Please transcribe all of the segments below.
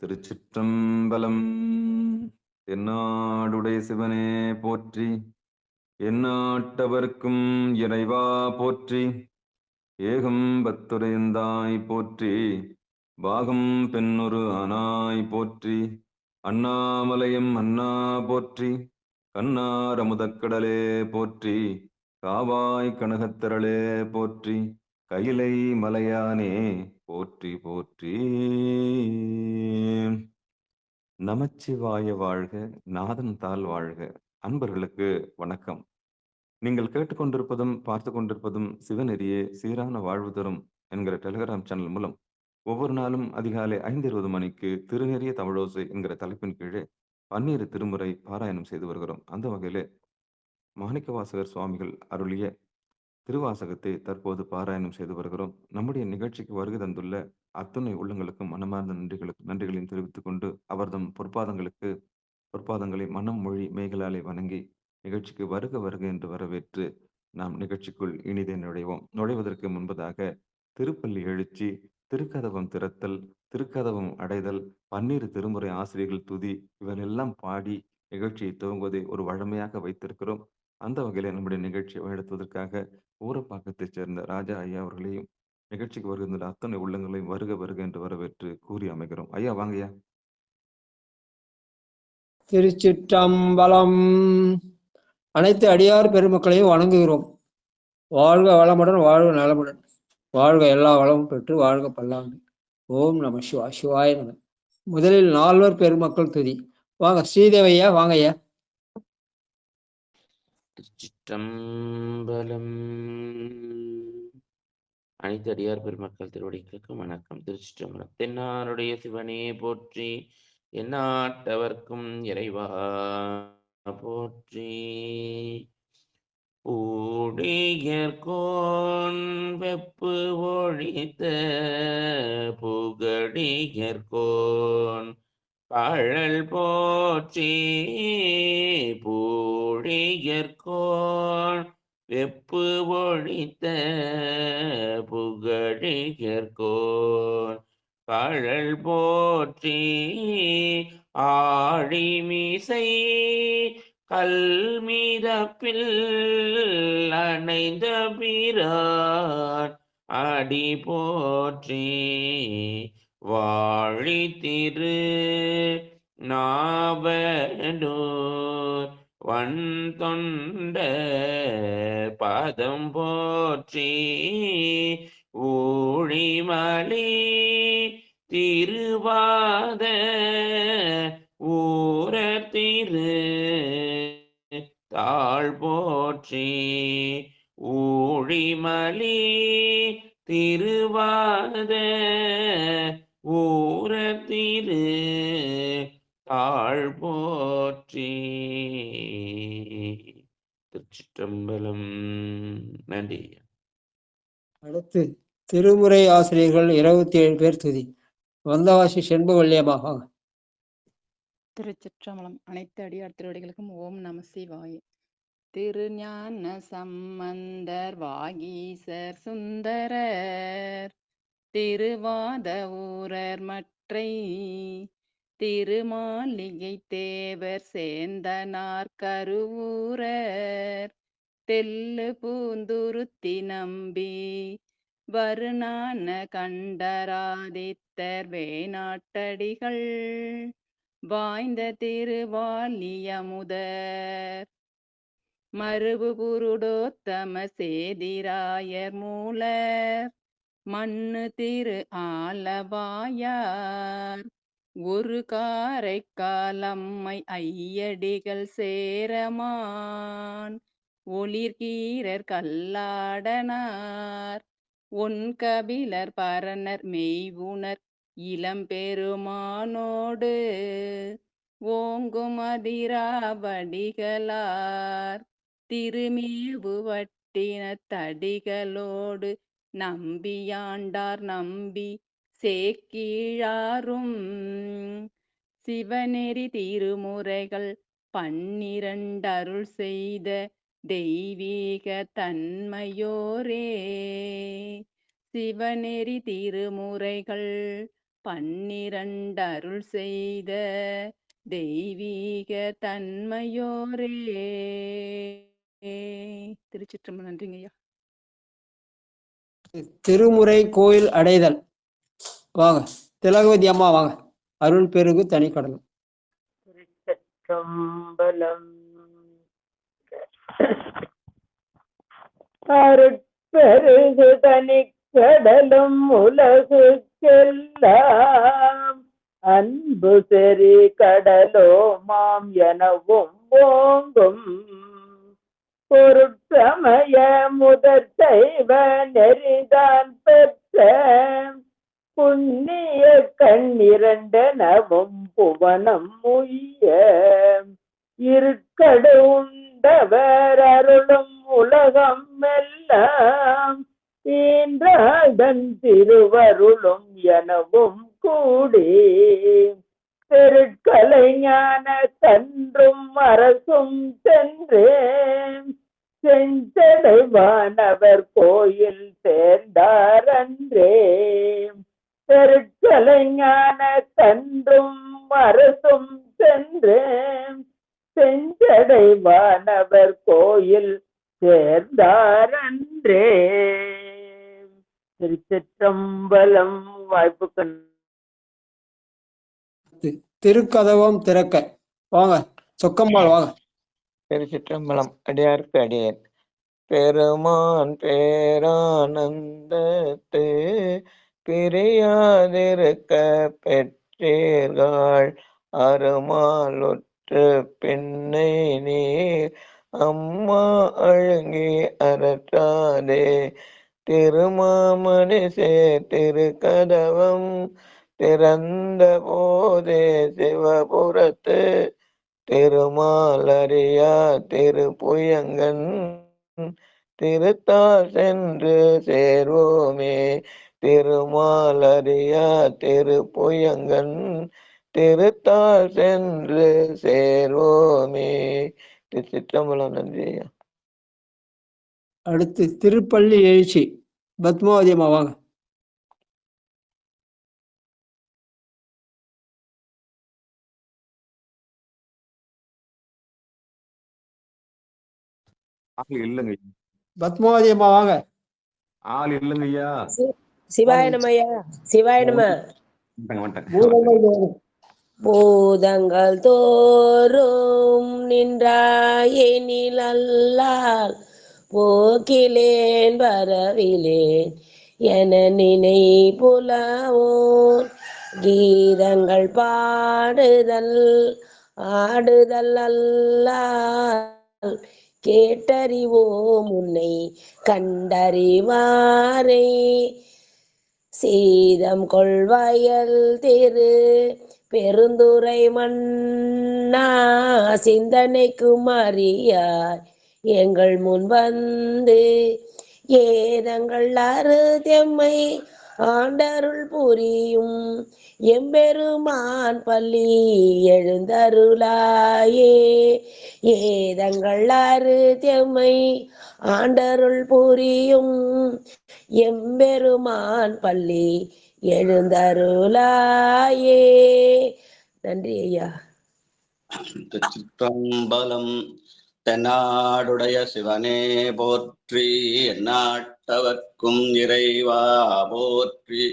திருச்சிற்றம்பலம். எந்நாடுடைய சிவனே போற்றி, எந்நாட்டவர்க்கும் இறைவா போற்றி. ஏகம்பத்துரையந்தாய் போற்றி, பாகம் பெண்ணொரு ஆனாய் போற்றி. அண்ணாமலையும் அண்ணா போற்றி, கண்ணார் அமுதக்கடலே போற்றி. காவாய் கனகத்திரளே போற்றி, கைலை மலையானே போற்றி போற்றி. நமச்சிவாய வாழ்க, நாதன் தாள் வாழ்க. அன்பர்களுக்கு வணக்கம். நீங்கள் கேட்டுக்கொண்டிருப்பதும் பார்த்து கொண்டிருப்பதும் சிவநெறியே சீரான வாழ்வு தரும் என்கிற டெலிகிராம் சேனல் மூலம் ஒவ்வொரு நாளும் அதிகாலை 5:20 மணிக்கு திருநெறிய தமிழோசை என்கிற தலைப்பின் கீழே 12 திருமுறை பாராயணம் செய்து வருகிறோம். அந்த வகையிலே மாணிக்கவாசகர் சுவாமிகள் அருளிய திருவாசகத்தை தற்போது பாராயணம் செய்து வருகிறோம். நம்முடைய நிகழ்ச்சிக்கு வருகை தந்துள்ள அத்துணை உள்ளங்களுக்கும் மனமார்ந்த நன்றிகளையும் தெரிவித்துக் கொண்டு அவர்தம் பொற்பாதங்களை மனம் மொழி மேகலாலை வணங்கி நிகழ்ச்சிக்கு வருக வருக என்று வரவேற்று நாம் நிகழ்ச்சிக்குள் இனிதே நுழைவோம். நுழைவதற்கு முன்பதாக திருப்பள்ளி எழுச்சி, திருக்கதவம் திறத்தல், திருக்கதவம் அடைதல், 12 திருமுறை ஆசிரியர்கள் துதி இவரெல்லாம் பாடி நிகழ்ச்சியை துவங்குவதை ஒரு வழமையாக வைத்திருக்கிறோம். அந்த வகையில நம்முடைய நிகழ்ச்சியை வழிநடத்துவதற்காக ஊரப்பாக்கத்தைச் சேர்ந்த ராஜா ஐயா அவர்களையும் நிகழ்ச்சிக்கு வருகின்ற அத்தனை உள்ளங்களையும் வருக வருக என்று வரவேற்று கூறி அமைகிறோம். ஐயா வாங்கய்யா. திருச்சிற்றம்பலம். அனைத்து அடியார் பெருமக்களையும் வணங்குகிறோம். வாழ்க வளமுடன், வாழ்க நலமுடன், வாழ்க எல்லா வளமும் பெற்று வாழ்க பல்லாண்டு. ஓம் நம சிவாய நம. முதலில் 4 பெருமக்கள் துதி. வாங்க ஸ்ரீதேவையா, வாங்கய்யா. திருச்சிற்றம்பலம். அனைத்து அடியார் பெருமக்கள் திருவடிகளுக்கு வணக்கம். திருச்சிற்றம்பலம். தென்னாருடைய சிவனே போற்றி, எந்நாட்டவர்க்கும் இறைவா போற்றி. ஊழியர்கோன் வெப்பு ஒழித்த புகழியர்கோன் பழல் போற்றி. பூழியர்கோன் வெப்பு ஒழித்த புகழியர்கோன் பழல் போற்றி. ஆழிமிசை கல்மிதப்பில் அணைந்த பிரான் அடி போற்றி. வாழி திரு நாவலூர் வன் தொண்ட பதம் போற்றி. ஊழிமலி திருவாத ஊரர் திரு தாழ் போற்றி. ஊழிமலி திருவாத ஊரர் திரு தாழ் போற்றி. திருச்சிற்றம்பலம். நன்றி. அடுத்து திருமுறை ஆசிரியர்கள் 27 பேர் துதி. வந்தவாசி செண்பவல்லியம்மா, வாங்க. திருச்சிற்றம்பலம். அனைத்து அடியார் திருவடிகளுக்கும் ஓம் நம சிவாய. திருஞான சம்பந்தர் வாகீசர் சுந்தரர் திருவாத ஊரர் மற்றை திருமாளிகை தேவர் சேந்தனார் கருவூரர் தெல்லு பூந்துருத்தி நம்பி வருணான கண்டராதித்தர் வேணாட்டடிகள் வாய்ந்த திருவாலியமுதர் மருவு புருடோத்தம சேதிராயர் மூலர் மண்ணு திரு ஆலவாயார் ஒரு காரைக்காலம்மை ஐயடிகள் சேரமான் ஒளிர்கீரர் கல்லாடனார் ஒன் கபிலர் பரணர் மெய்வுணர் இளம்பெருமானோடு ஓங்கும் அதிராவடிகளார் திருமேவு வட்டின தடிகளோடு நம்பியாண்டார் நம்பி சேக்கீழாரும் சிவநெறி திருமுறைகள் 12 அருள் செய்த தெய்வீக தன்மையோரே. சிவநெறி திருமுறைகள் 12 அருள் செய்த தெய்வீக தன்மையோரே. திருச்சிற்றம்பலம். நன்றிங்க ஐயா. திருமுறை கோயில் அடைதல். வாங்க திலகவதி அம்மா வாங்க. அருள் பெருகு தனி கடலும். திருச்சிற்றம்பலம். அருட்பெருகு தனி கடலும் உலகுக்கெல்லாம் அன்பு செறி கடலோ மாம் எனவும் ஓங்கும் பொருட்சமய முதற் சைவ நெறிதான் பெற்ற புண்ணிய கண்ணிரண்டனவும் புவனம் உய்ய இருக்கடு உண்டவர் அருளும் உலகம் எல்லாம் ஈன்றாதன் திருவருளும் எனவும் கூடி பெருட்கலை ஞான தன்றும் அரசும் சென்றேன் செஞ்சடைவானவர் கோயில் சேர்ந்தார் அன்றே. பெருட்கலை ஞான தன்றும் அரசும் சென்றேன் செஞ்சடைவானவர் கோயில் சேர்ந்தார் அன்றே. திருச்சிற்றம்பலம். வாய்ப்புக்கு திருக்கதவம் திறக்க. வாங்க சொக்கம்மாள் வாங்க. திருச்சிற்றம்பலம். அடியார்க்கு அடியேன். பெருமான் பேரானந்தத்து பிரியாதிருக்க பெற்றீர்கள் அருமாலுற்று பின்னை நீர் அம்மா அழுங்கி அறற்றாதே திருமாமணி திருக்கதவம் திறந்த போதே சிவபுரத்து திருமாலரியா திருப்புயங்கன் திருத்தால் சென்று சேர்வோமே திருமாலரியா திருப்புயங்கன் திருத்தால் சென்று சேர்வோமே. திருச்சிற்றம்பலம். நன்றி ஐயா. அடுத்து திருப்பள்ளி எழுச்சி. பத்மாவதி அம்மா வாங்க. ஆள் இல்லைங்க. பத்மாவதி அம்மா வாங்க. ஆள் இல்லைங்க ஐயா. சிவாய நமயா. சிவாய நம. பூதங்கள் தோறும் நின்றாயினில் அல்லால் போக்கிலேன் வரவிலேன் என நினை புலவோன் கீதங்கள் பாடுதல் ஆடுதல் அல்லால் கேட்டறிவோம் உன்னை கண்டறிவாரை சீதம் கொள்வயல் திரு பெருந்துரை மன்னா சிந்தனைக்கும் அறியார் எங்கள் முன் வந்து ஏதங்கள் அறுதெம்மை ஆண்டருள் புரியும் எம்பெருமான் பள்ளி எழுந்தருளாயே ஏதங்கள் அறுதெம்மை ஆண்டருள் புரியும் எம்பெருமான் பள்ளி எழுந்தருளாயே. நன்றி ஐயா. திருச்சிற்றம்பலம். தென்னாடுடைய சிவனே போற்றி எந்நாட்டவர்க்கும் இறைவா போற்றி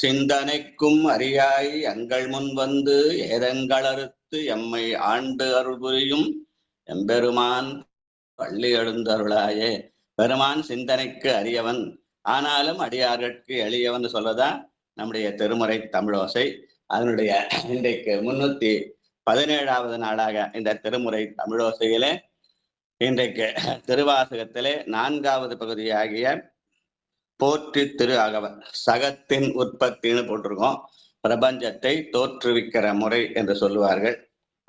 சிந்தனைக்கும் அறியாய் எங்கள் முன் வந்து ஏதங்களறுத்து எம்மை ஆண்டு அருள் புரியும் எம்பெருமான் பள்ளி எழுந்தருளாயே. பெருமான் சிந்தனைக்கு அரியவன் ஆனாலும் அடியார்களுக்கு எளியவன் சொல்லதான் நம்முடைய திருமுறை தமிழோசை. அதனுடைய இன்றைக்கு 317வது நாளாக இந்த திருமுறை தமிழோசையிலே இன்றைக்கு திருவாசகத்திலே 4வது பகுதியாகிய போற்றி திரு அகவல் சகத்தின் உற்பத்தின்னு போட்டிருக்கோம். பிரபஞ்சத்தை தோற்றுவிக்கிற முறை என்று சொல்லுவார்கள்.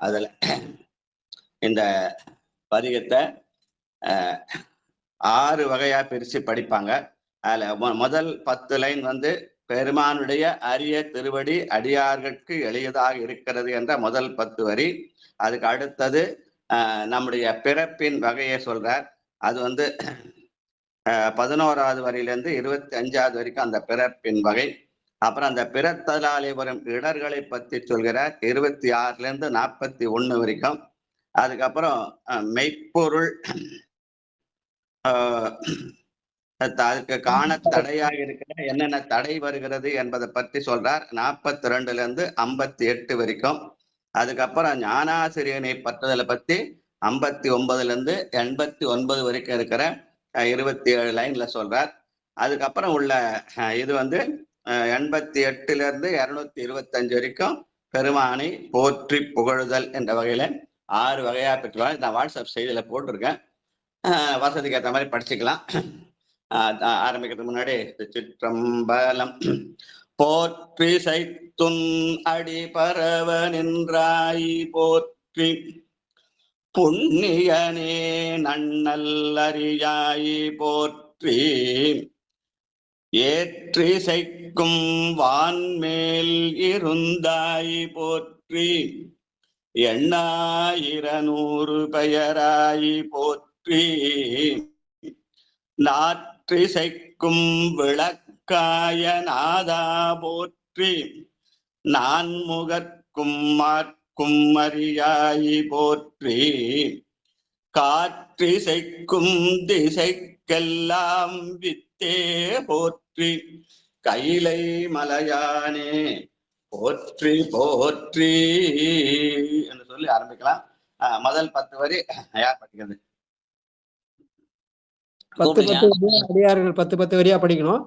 அதுல இந்த பதிகத்தை 6 வகையா பிரிச்சு படிப்பாங்க. அதுல முதல் 10 லைன் வந்து பெருமானுடைய அரிய திருவடி அடியார்களுக்கு எளியதாக இருக்கிறது என்ற முதல் 10 வரி. அதுக்கு அடுத்தது நம்முடைய பிறப்பின் வகையை சொல்றார். அது வந்து 11வது வரியிலேருந்து 25வது வரைக்கும் அந்த பிறப்பின் வகை. அப்புறம் அந்த பிறத்தலாலே வரும் இடர்களை பற்றி சொல்கிறார் 26 41 வரைக்கும். அதுக்கப்புறம் மெய்ப்பொருள் அதுக்கு காண தடையாக இருக்கிற என்னென்ன தடை வருகிறது என்பதை பற்றி சொல்றார் 42 58 வரைக்கும். அதுக்கப்புறம் ஞானாசிரியனை பற்றுதலை பத்தி 59 89 வரைக்கும் இருக்கிற 27 லைன்ல சொல்றார். அதுக்கப்புறம் உள்ள இது 88 225 வரைக்கும் பெருமானை போற்றி புகழுதல் என்ற வகையில 6 வகையா பெற்றுவாங்க. நான் வாட்ஸ்அப் செய்தியில போட்டிருக்கேன், வசதிக்கு ஏற்ற மாதிரி படிச்சுக்கலாம். ஆரம்பிக்கிறதுக்கு முன்னாடி சிற்றம்பலம். போற்றி சைத்துன் அடி பரவ நின்றாய் போற்றி, புண்ணியனே நன்னல்லறியாய் போற்றி, ஏற்றி சைக்கும் வான்மேல் இருந்தாய் போற்றி, 8,100 பெயராய் போற்றி, நாற்றிசைக்கும் விளக்காய நாதா போற்றி, நான்முகற்கும் மாற்கும் அறியாய் போற்றி, காற்றிசைக்கும் திசைக்கெல்லாம் வித்தே போற்றி, கைலை மலையானே போற்றி போற்றி என்று சொல்லி ஆரம்பிக்கலாம். முதல் 10 வரி யார் படிக்கிறது? 10 அடியார்கள் 10 வரியா படிக்கணும்.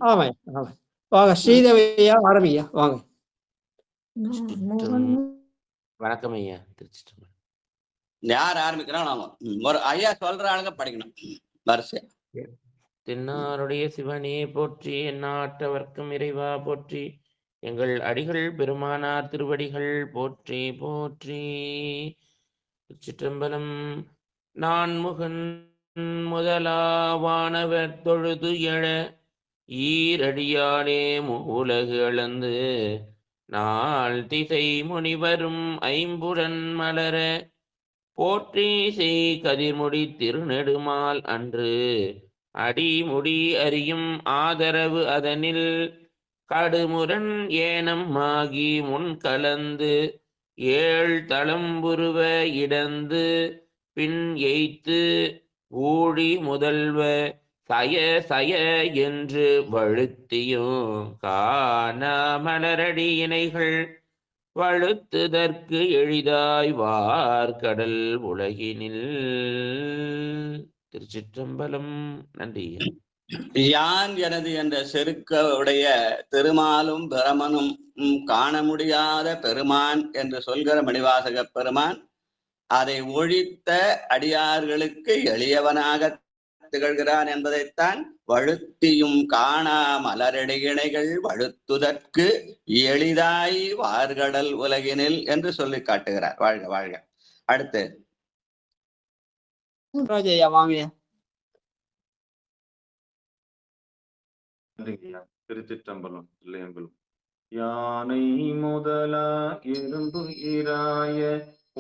ஆமா வாங்க ஸ்ரீதேவியா ஆரம்பியா வாங்க. வணக்கம் ஐயா. யார் ஆரம்பிக்கிறோம்? ஒரு ஐயா சொல்ற ஆளுங்க படிக்கணும் வரிசை. தென்னாருடைய சிவனே போற்றி, எந்நாட்டவர்க்கும் இறைவா போற்றி, எங்கள் அடிகள் பெருமானார் திருவடிகள் போற்றி போற்றி. சிற்றம்பலம். நான்முகன் முதலாவானவர் தொழுது எழ ஈரடியாலே மூலகு அளந்து, நாள் திசை முனிவரும் ஐம்புடன் மலர போற்றி செய் கதிர்முடி திருநெடுமால் அன்று, அடிமுடி அறியும் ஆதரவு அதனில் கடுமுரண் ஏனம் ஆகி முன் கலந்து, 7 தளம்புருவ இடந்து பின் எய்த்து ஊழி முதல்வ சய சய என்று வழுத்தியும் காண மலரடி இணைகள் வழுத்துதற்கு எளிதாய் வார்கடல் உலகினில். திருச்சிற்றம்பலம். நன்றி. யான் எனது என்ற செருக்க உடைய திருமாலும் பிரமனும் காண முடியாத பெருமான் என்று சொல்கிற மணிவாசக பெருமான் அதை ஒழித்த அடியார்களுக்கு எளியவனாக திகழ்கிறான் என்பதைத்தான் வழுத்தியும் காணா மலரடி இணைகள் வழுத்துதற்கு எளிதாய் வார்கடல் உலகினில் என்று சொல்லி காட்டுகிறார். வாழ்க வாழ்க. அடுத்து வாங்க. திருச்சிற்றம்பலம். இல்லையங்களும் யானை முதலா எறும்பு இராய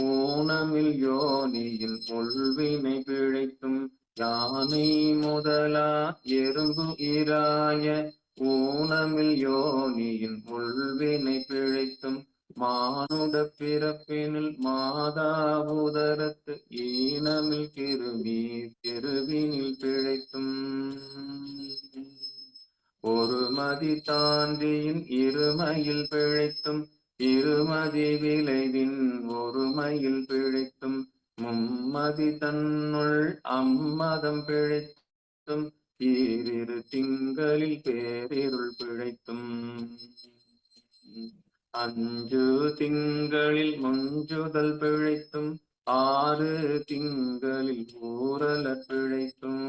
ஊனமில் யோனியில் உள்வினை பிழைத்தும், யானை முதலா எறும்பு இராய ஊனமில் யோனியில் உள்வினை பிழைத்தும், மானுட பிறப்பினில் மாதாவுதரத்து ஈனமில் கிருவினில் பிழைத்தும், ஒரு மதி தாண்டியின் இருமையில் பிழைத்தும், இருமதி விளைவின் ஒருமையில் பிழைத்தும், மும்மதி தன்னுள் அம்மதம் பிழைத்தும், ஈரிரு திங்களில் பேரிருள் பிழைத்தும், 5 திங்களில் முஞ்சுதல் பிழைத்தும், 6 திங்களில் ஊரல பிழைத்தும்.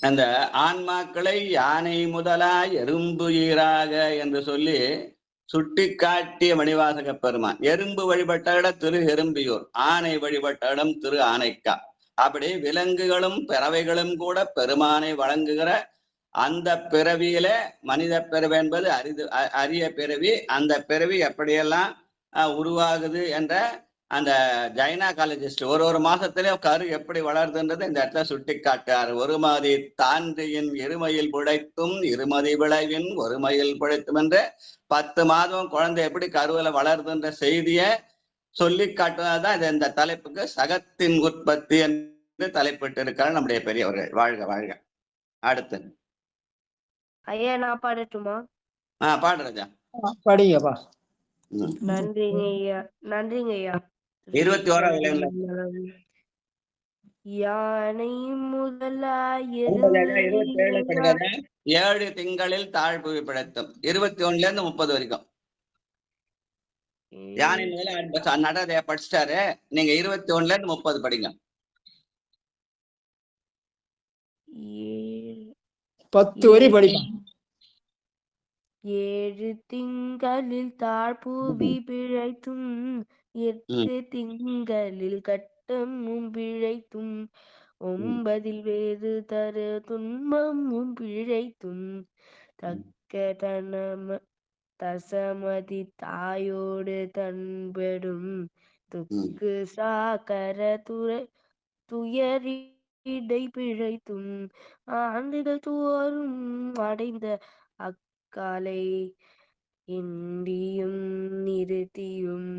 அந்த ஆன்மாக்களை யானை முதலா எறும்பு ஈராக என்று சொல்லி சுட்டி காட்டிய மணிவாசக பெருமான். எறும்பு வழிபட்ட இடம் திரு எறும்பியூர், ஆனை வழிபட்ட இடம் திரு ஆனைக்கா. அப்படி விலங்குகளும் பறவைகளும் கூட பெருமானை வழங்குகிற அந்த பிறவியில மனித பிறவி என்பது அரிய பிறவி. அந்த பிறவி எப்படியெல்லாம் உருவாகுது என்ற அந்த ஜைனாகாலஜிஸ்ட் ஒரு மாசத்திலயும் கரு எப்படி வளருதுன்றது இந்த இடத்துல சுட்டி காட்டுறாரு. ஒருமதி தான்றியின் இருமையில் பிழைத்தும் இருமதி விளைவின் ஒருமையில் பிழைத்தும் என்று 10 மாதம் குழந்தை எப்படி கருவில வளருதுன்ற செய்திய சொல்லி காட்டுவதுதான் இந்த தலைப்புக்கு சகத்தின் உற்பத்தி என்று தலைப்பிட்டு இருக்காரு நம்முடைய பெரியவர்கள். வாழ்க வாழ்க. அடுத்து ஐயா நான் பாடட்டுமா? பாடு ராஜா. படிங்கப்பா. நன்றிங்க ஐயா. நன்றிங்க ஐயா. 21வது யானை முதலாய் 7 திங்களில் தாழ்புவி பிழைத்தும் 21ல இருந்து 30 வரைக்கும். யானை முதல்ல நடரைய படிச்சிட்டாரு. நீங்க 21ல இருந்து 30 படிங்க. 10 வரி படிங்க. 7 திங்களில் தாழ்புவி பிழைத்தும் 8 திங்களில் கட்டமும் பிழைத்தும் 9 வேறு தரு துன்பமும் பிழைத்தும் தக்க தசமதி தாயோடு தன்பெடும் துக்கு சாக்கர துயரிடை பிழைத்தும் ஆண்டுகள் தோறும் அடைந்த அக்காலை இண்டியும் நிறுத்தியும்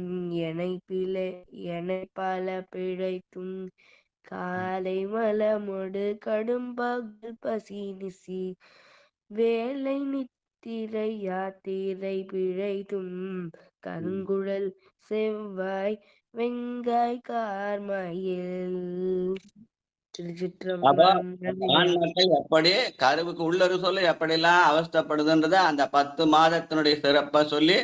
எனை பல பிழைத்தும் காலை மலமொடு கடும் பகல் பசி நிசி வேலை நித்திரை யாத்திரை பிழைத்தும் கருங்குழல் செவ்வாய் வெங்காய் கார்மயில். ஆண்மக்கள் எப்படி கருவுக்கு உள்ளொரு சொல்லி எப்படிலாம் அவஸ்தப்படுதுன்றத அந்த 10 மாதத்தினுடைய சிறப்பை சொல்லி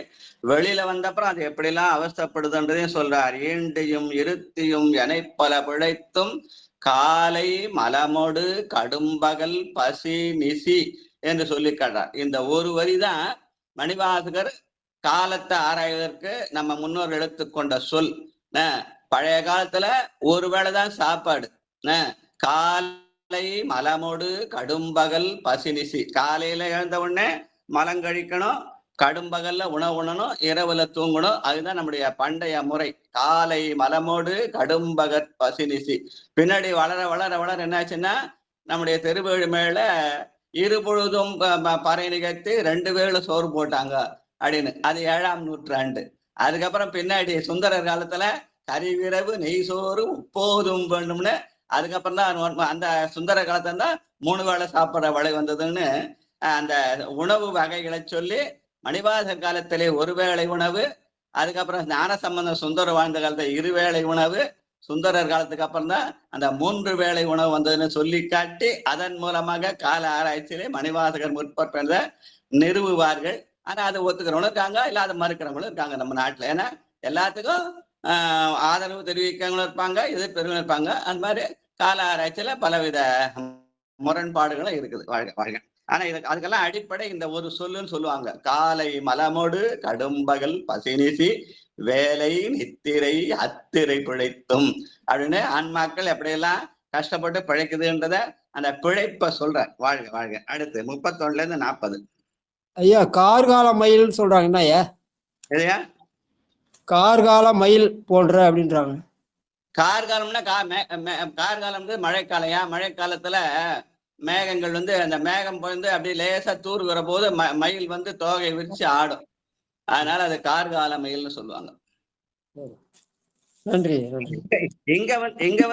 வெளியில வந்தப்புறம் அது எப்படிலாம் அவஸ்தப்படுதுன்றதையும் சொல்றார். ஈண்டியும் இருத்தியும் எனைப்பல பிழைத்தும் காலை மலமொடு கடும்பகல் பசி நிசி என்று சொல்லி காட்டுறார். இந்த ஒரு வரிதான் மணிவாசகர் காலத்தை ஆராய்வதற்கு நம்ம முன்னோர் எடுத்துக்கொண்ட சொல். பழைய காலத்துல ஒரு வேளைதான் சாப்பாடு. காலை மலமோடு கடும்பகல் பசினிசி. காலையில எழுந்த உடனே மலம் கழிக்கணும், கடும்பகல்ல உணவு உண்ணணும், இரவுல தூங்கணும். அதுதான் நம்முடைய பண்டைய முறை. காலை மலமோடு கடும்பகல் பசினிசி. பின்னாடி வளர வளர வளர என்னாச்சுன்னா நம்முடைய தெருவேழு மேல இருபொழுதும் பறை நிகழ்த்தி 2 வேளை சோறு போட்டாங்க அப்படின்னு. அது 7ஆம் நூற்றாண்டு. அதுக்கப்புறம் பின்னாடி சுந்தரர் காலத்துல கறிவிரவு நெய் சோறு உப்போதும் வேண்டும்னு, அதுக்கப்புறம் தான் அந்த சுந்தர காலத்துல தான் 3 வேளை சாப்பிட்ற வழி வந்ததுன்னு அந்த உணவு வகைகளை சொல்லி மணிவாசகர் காலத்திலே 1 வேளை உணவு, அதுக்கப்புறம் ஞானசம்பந்தர் சுந்தரர் வாழ்ந்த காலத்துல 2 வேளை உணவு, சுந்தரர் காலத்துக்கு அப்புறம் தான் அந்த 3 வேளை உணவு வந்ததுன்னு சொல்லி காட்டி அதன் மூலமாக கால ஆராய்ச்சியிலே மணிவாசகர் முற்பட்ட நிறுவுவார்கள். ஆனா அதை ஒத்துக்கிறவங்களும் இருக்காங்க, இல்ல அதை மறுக்கிறவங்களும் இருக்காங்க நம்ம நாட்டுல. ஏன்னா எல்லாத்துக்கும் ஆதரவு தெரிவிக்கிறவங்களும் இருப்பாங்க, எதிர்ப்பவர்களும் இருப்பாங்க. அந்த மாதிரி கால ஆராய்ச்சியில பலவித முரண்பாடுகளும் இருக்குது. வாழ்க வாழ்க. ஆனா அதுக்கெல்லாம் அடிப்படை இந்த ஒரு சொல்லுன்னு சொல்லுவாங்க. காலை மலமோடு கடும்பகல் பசினிசி வேலை நித்திரை அத்திரை பிழைத்தும் அப்படின்னு ஆன்மாக்கள் எப்படியெல்லாம் கஷ்டப்பட்டு பிழைக்குதுன்றத அந்த பிழைப்ப சொல்ற. வாழ்க வாழ்க. அடுத்து 31ல இருந்து 40. ஐயா கார்கால மயில் சொல்றாங்க. என்ன ஐயா இல்லையா? கார்கால மயில் போன்ற அப்படின்றாங்க. கார்காலம்னா கார்காலம் மழைக்காலையா? மழைக்காலத்துல மேகங்கள் அந்த மேகம் அப்படியே லேசா தூர்கிற போது மயில் தோகை விரிச்சு ஆடும். அதனால அது கார்கால மயில்னு சொல்லுவாங்க. நன்றி நன்றி. இங்க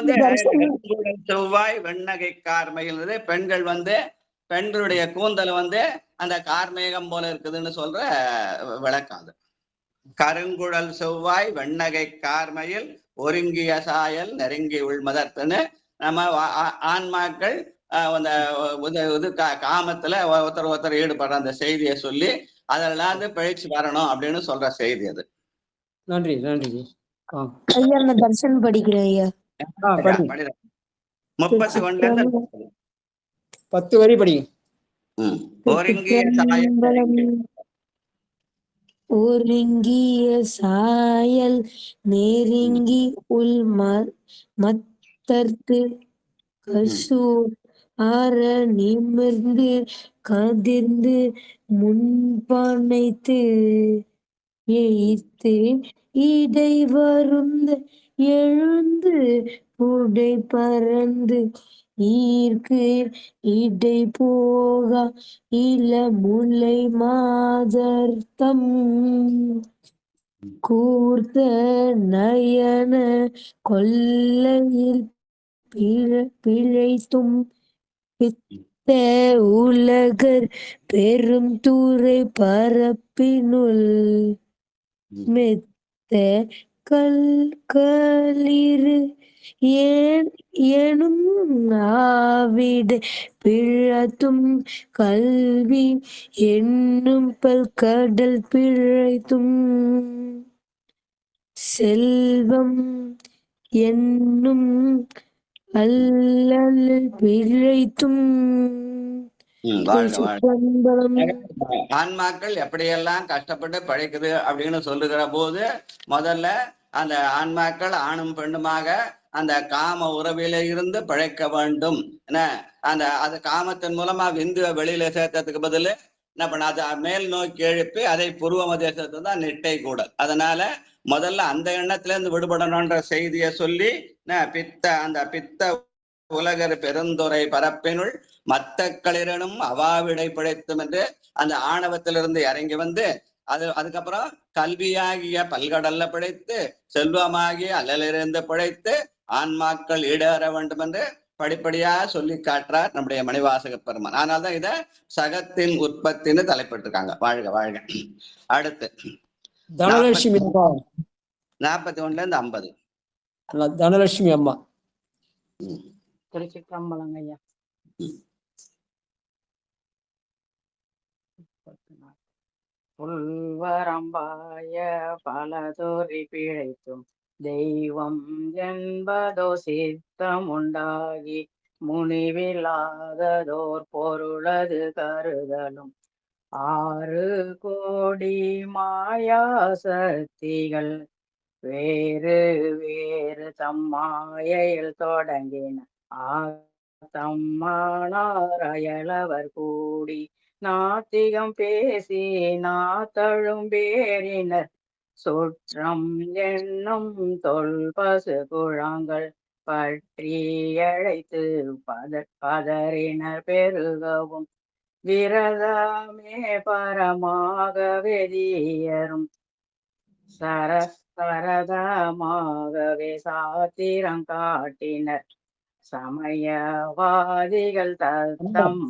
செவ்வாய் வெண்ணகை கார்மயில். பெண்கள் பெண்களுடைய கூந்தல் அந்த கார்மேகம் போல இருக்குதுன்னு சொல்ற விளக்கம் அது. கருங்குழல் செவ்வாய் வெண்ணகை கார்மயில் ஒருங்கிய சாயல் நெருங்கி உள்மதர்த்துன்னு நம்ம ஆன்மாக்கள் காமத்துல ஒருத்தர் ஈடுபடுற அந்த செய்தியை சொல்லி அதெல்லாம் பிழைச்சு வரணும் அப்படின்னு சொல்ற செய்தி அது. நன்றி நன்றி. தர்ஷன் படிக்கிறேன் ஐயா. 31ல 10 வரி படிங்க. ஒருங்கிய சாயல் நெருங்கி உள் மத்தர்த்து கசூர் ஆற நிமிர்ந்து கதிர்ந்து முன்பனைத்து எய்த்து இடை வருந்த எழுந்து புடை பறந்து ஈர்க்கு இடை போகா இளமுலை மாதர்த்தம் கூர்த்த நயன கொல்லையில் பிழைத்தும் பித்த உலகர் பெரும் துறை பரப்பினுள் மெத்த கல்களிரு எனும் ஆவிட பிழைத்தும் கல்வி என்னும் பல்கடல் பிழைத்தும் செல்வம் என்னும் அல்லல் பிழைத்தும் ஆன்மாக்கள் எப்படியெல்லாம் கஷ்டப்பட்டு பழைக்குது அப்படின்னு சொல்லுகிற போது முதல்ல அந்த ஆன்மாக்கள் ஆணும் பெண்ணுமாக அந்த காம உறவில இருந்து பிழைக்க வேண்டும். என்ன அது காமத்தின் மூலமா விந்துவை வெளியில சேர்த்ததுக்கு பதில் என்ன பண்ண அதை மேல் நோக்கி எழுப்பி அதை புருவ மத்திய சேர்த்து தான் நெட்டை கூட. அதனால முதல்ல அந்த எண்ணத்துல இருந்து விடுபடணும்ன்ற செய்தியை சொல்லி அந்த பித்த உலகர் பெருந்துறை பரப்பினுள் மத்த களிரனும் அவாவிடை பிழைத்தும் என்று அந்த ஆணவத்திலிருந்து இறங்கி வந்து அதுக்கப்புறம் கல்வியாகிய பல்கடல்ல பிழைத்து செல்வமாகிய அல்லலிருந்து பிழைத்து ஆன்மாக்கள் ஈடேற வேண்டும் என்று படிப்படியா சொல்லி காட்டுறார் நம்முடைய மணிவாசக பெருமான். அதனால்தான் இத சகத்தின் உற்பத்தின்னு தலைப்பட்டிருக்காங்க. வாழ்க வாழ்க. அடுத்து தனலட்சுமி 41 இருந்து 50. தனலட்சுமி அம்மா. திருச்சிற்றம்பலம் ஐயா. புல்வரம்பாய பலதோறி பிழைத்தும் தெய்வம் என்பதோ சித்தம் உண்டாகி முனிவில்லாததோர் பொருளது கருதலும் 6 கோடி மாயா சக்திகள் வேறு வேறு தம்மாயையில் தொடங்கின தம்மானார் அயலவர் கூடி நாத்திகம் பேசி நாத்தழும் பேரினர் சுற்றம் என்னும் தொல் பசு குழாங்கள் பற்றி அழைத்து பதறினர் பெருகவும் விரதமே பரமாக வெதியரும் சரதமாகவே சாத்திரம் காட்டினர் சமயவாதிகள் தத்தம்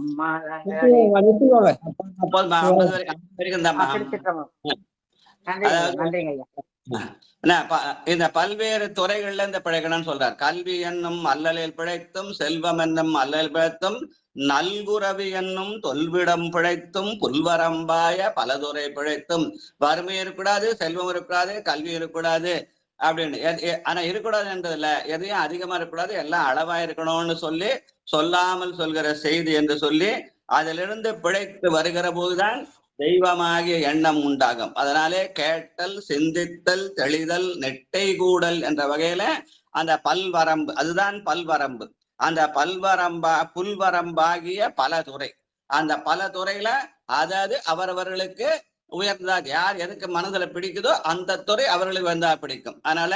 இந்த பல்வேறு துறைகள்ல இந்த பிழைக்கணும்னு சொல்றார். கல்வி என்னும் அல்லலில் பிழைத்தும் செல்வம் என்னும் அல்லல் பிழைத்தும் நல்குறவி என்னும் தொல்விடம் பிழைத்தும் புல்வரம்பாய பலதுறை பிழைத்தும். வறுமை இருக்கக்கூடாது, செல்வம் இருக்கக்கூடாது, கல்வி இருக்கக்கூடாது அப்படின்னு. ஆனா இருக்கக்கூடாதுன்றதுல எதையும் அதிகமா இருக்கக்கூடாது, எல்லாம் அளவா இருக்கணும்னு சொல்லி சொல்லாமல் சொல்கிற செய்தி என்று சொல்லி அதிலிருந்து பிழைத்து வருகிற போதுதான் தெய்வமாகிய எண்ணம் உண்டாகும். அதனாலே கேட்டல், சிந்தித்தல், தெளிதல், நெட்டை கூடல் என்ற வகையில அந்த பல்வரம்பு, அதுதான் பல்வரம்பு. அந்த புல்வரம்பாகிய பல துறை, அந்த பல துறையில அதாவது அவரவர்களுக்கு உயர்ந்ததாக யார் எதுக்கு மனதுல பிடிக்குதோ அந்த துறை அவர்களுக்கு வந்தா பிடிக்கும். அதனால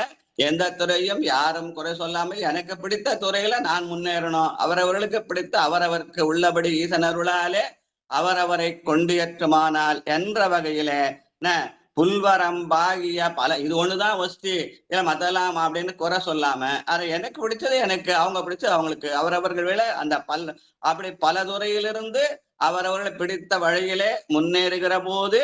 எந்த துறையும் யாரும் குறை சொல்லாமல் எனக்கு பிடித்த துறையில நான் முன்னேறணும், அவரவர்களுக்கு பிடித்த அவரவருக்கு உள்ளபடி ஈசனருளாலே அவரவரை கொண்டியற்றுமானால் என்ற வகையிலே புல்வரம்பாகிய பல, இது ஒண்ணுதான் வஸ்தி, இல்ல மத்தலாம் அப்படின்னு குறை சொல்லாம அதை எனக்கு பிடிச்சது எனக்கு, அவங்க பிடிச்சது அவங்களுக்கு, அவரவர்கள் வேலை அந்த அப்படி பல துறையிலிருந்து அவரவர்களை பிடித்த வழியிலே முன்னேறுகிற போது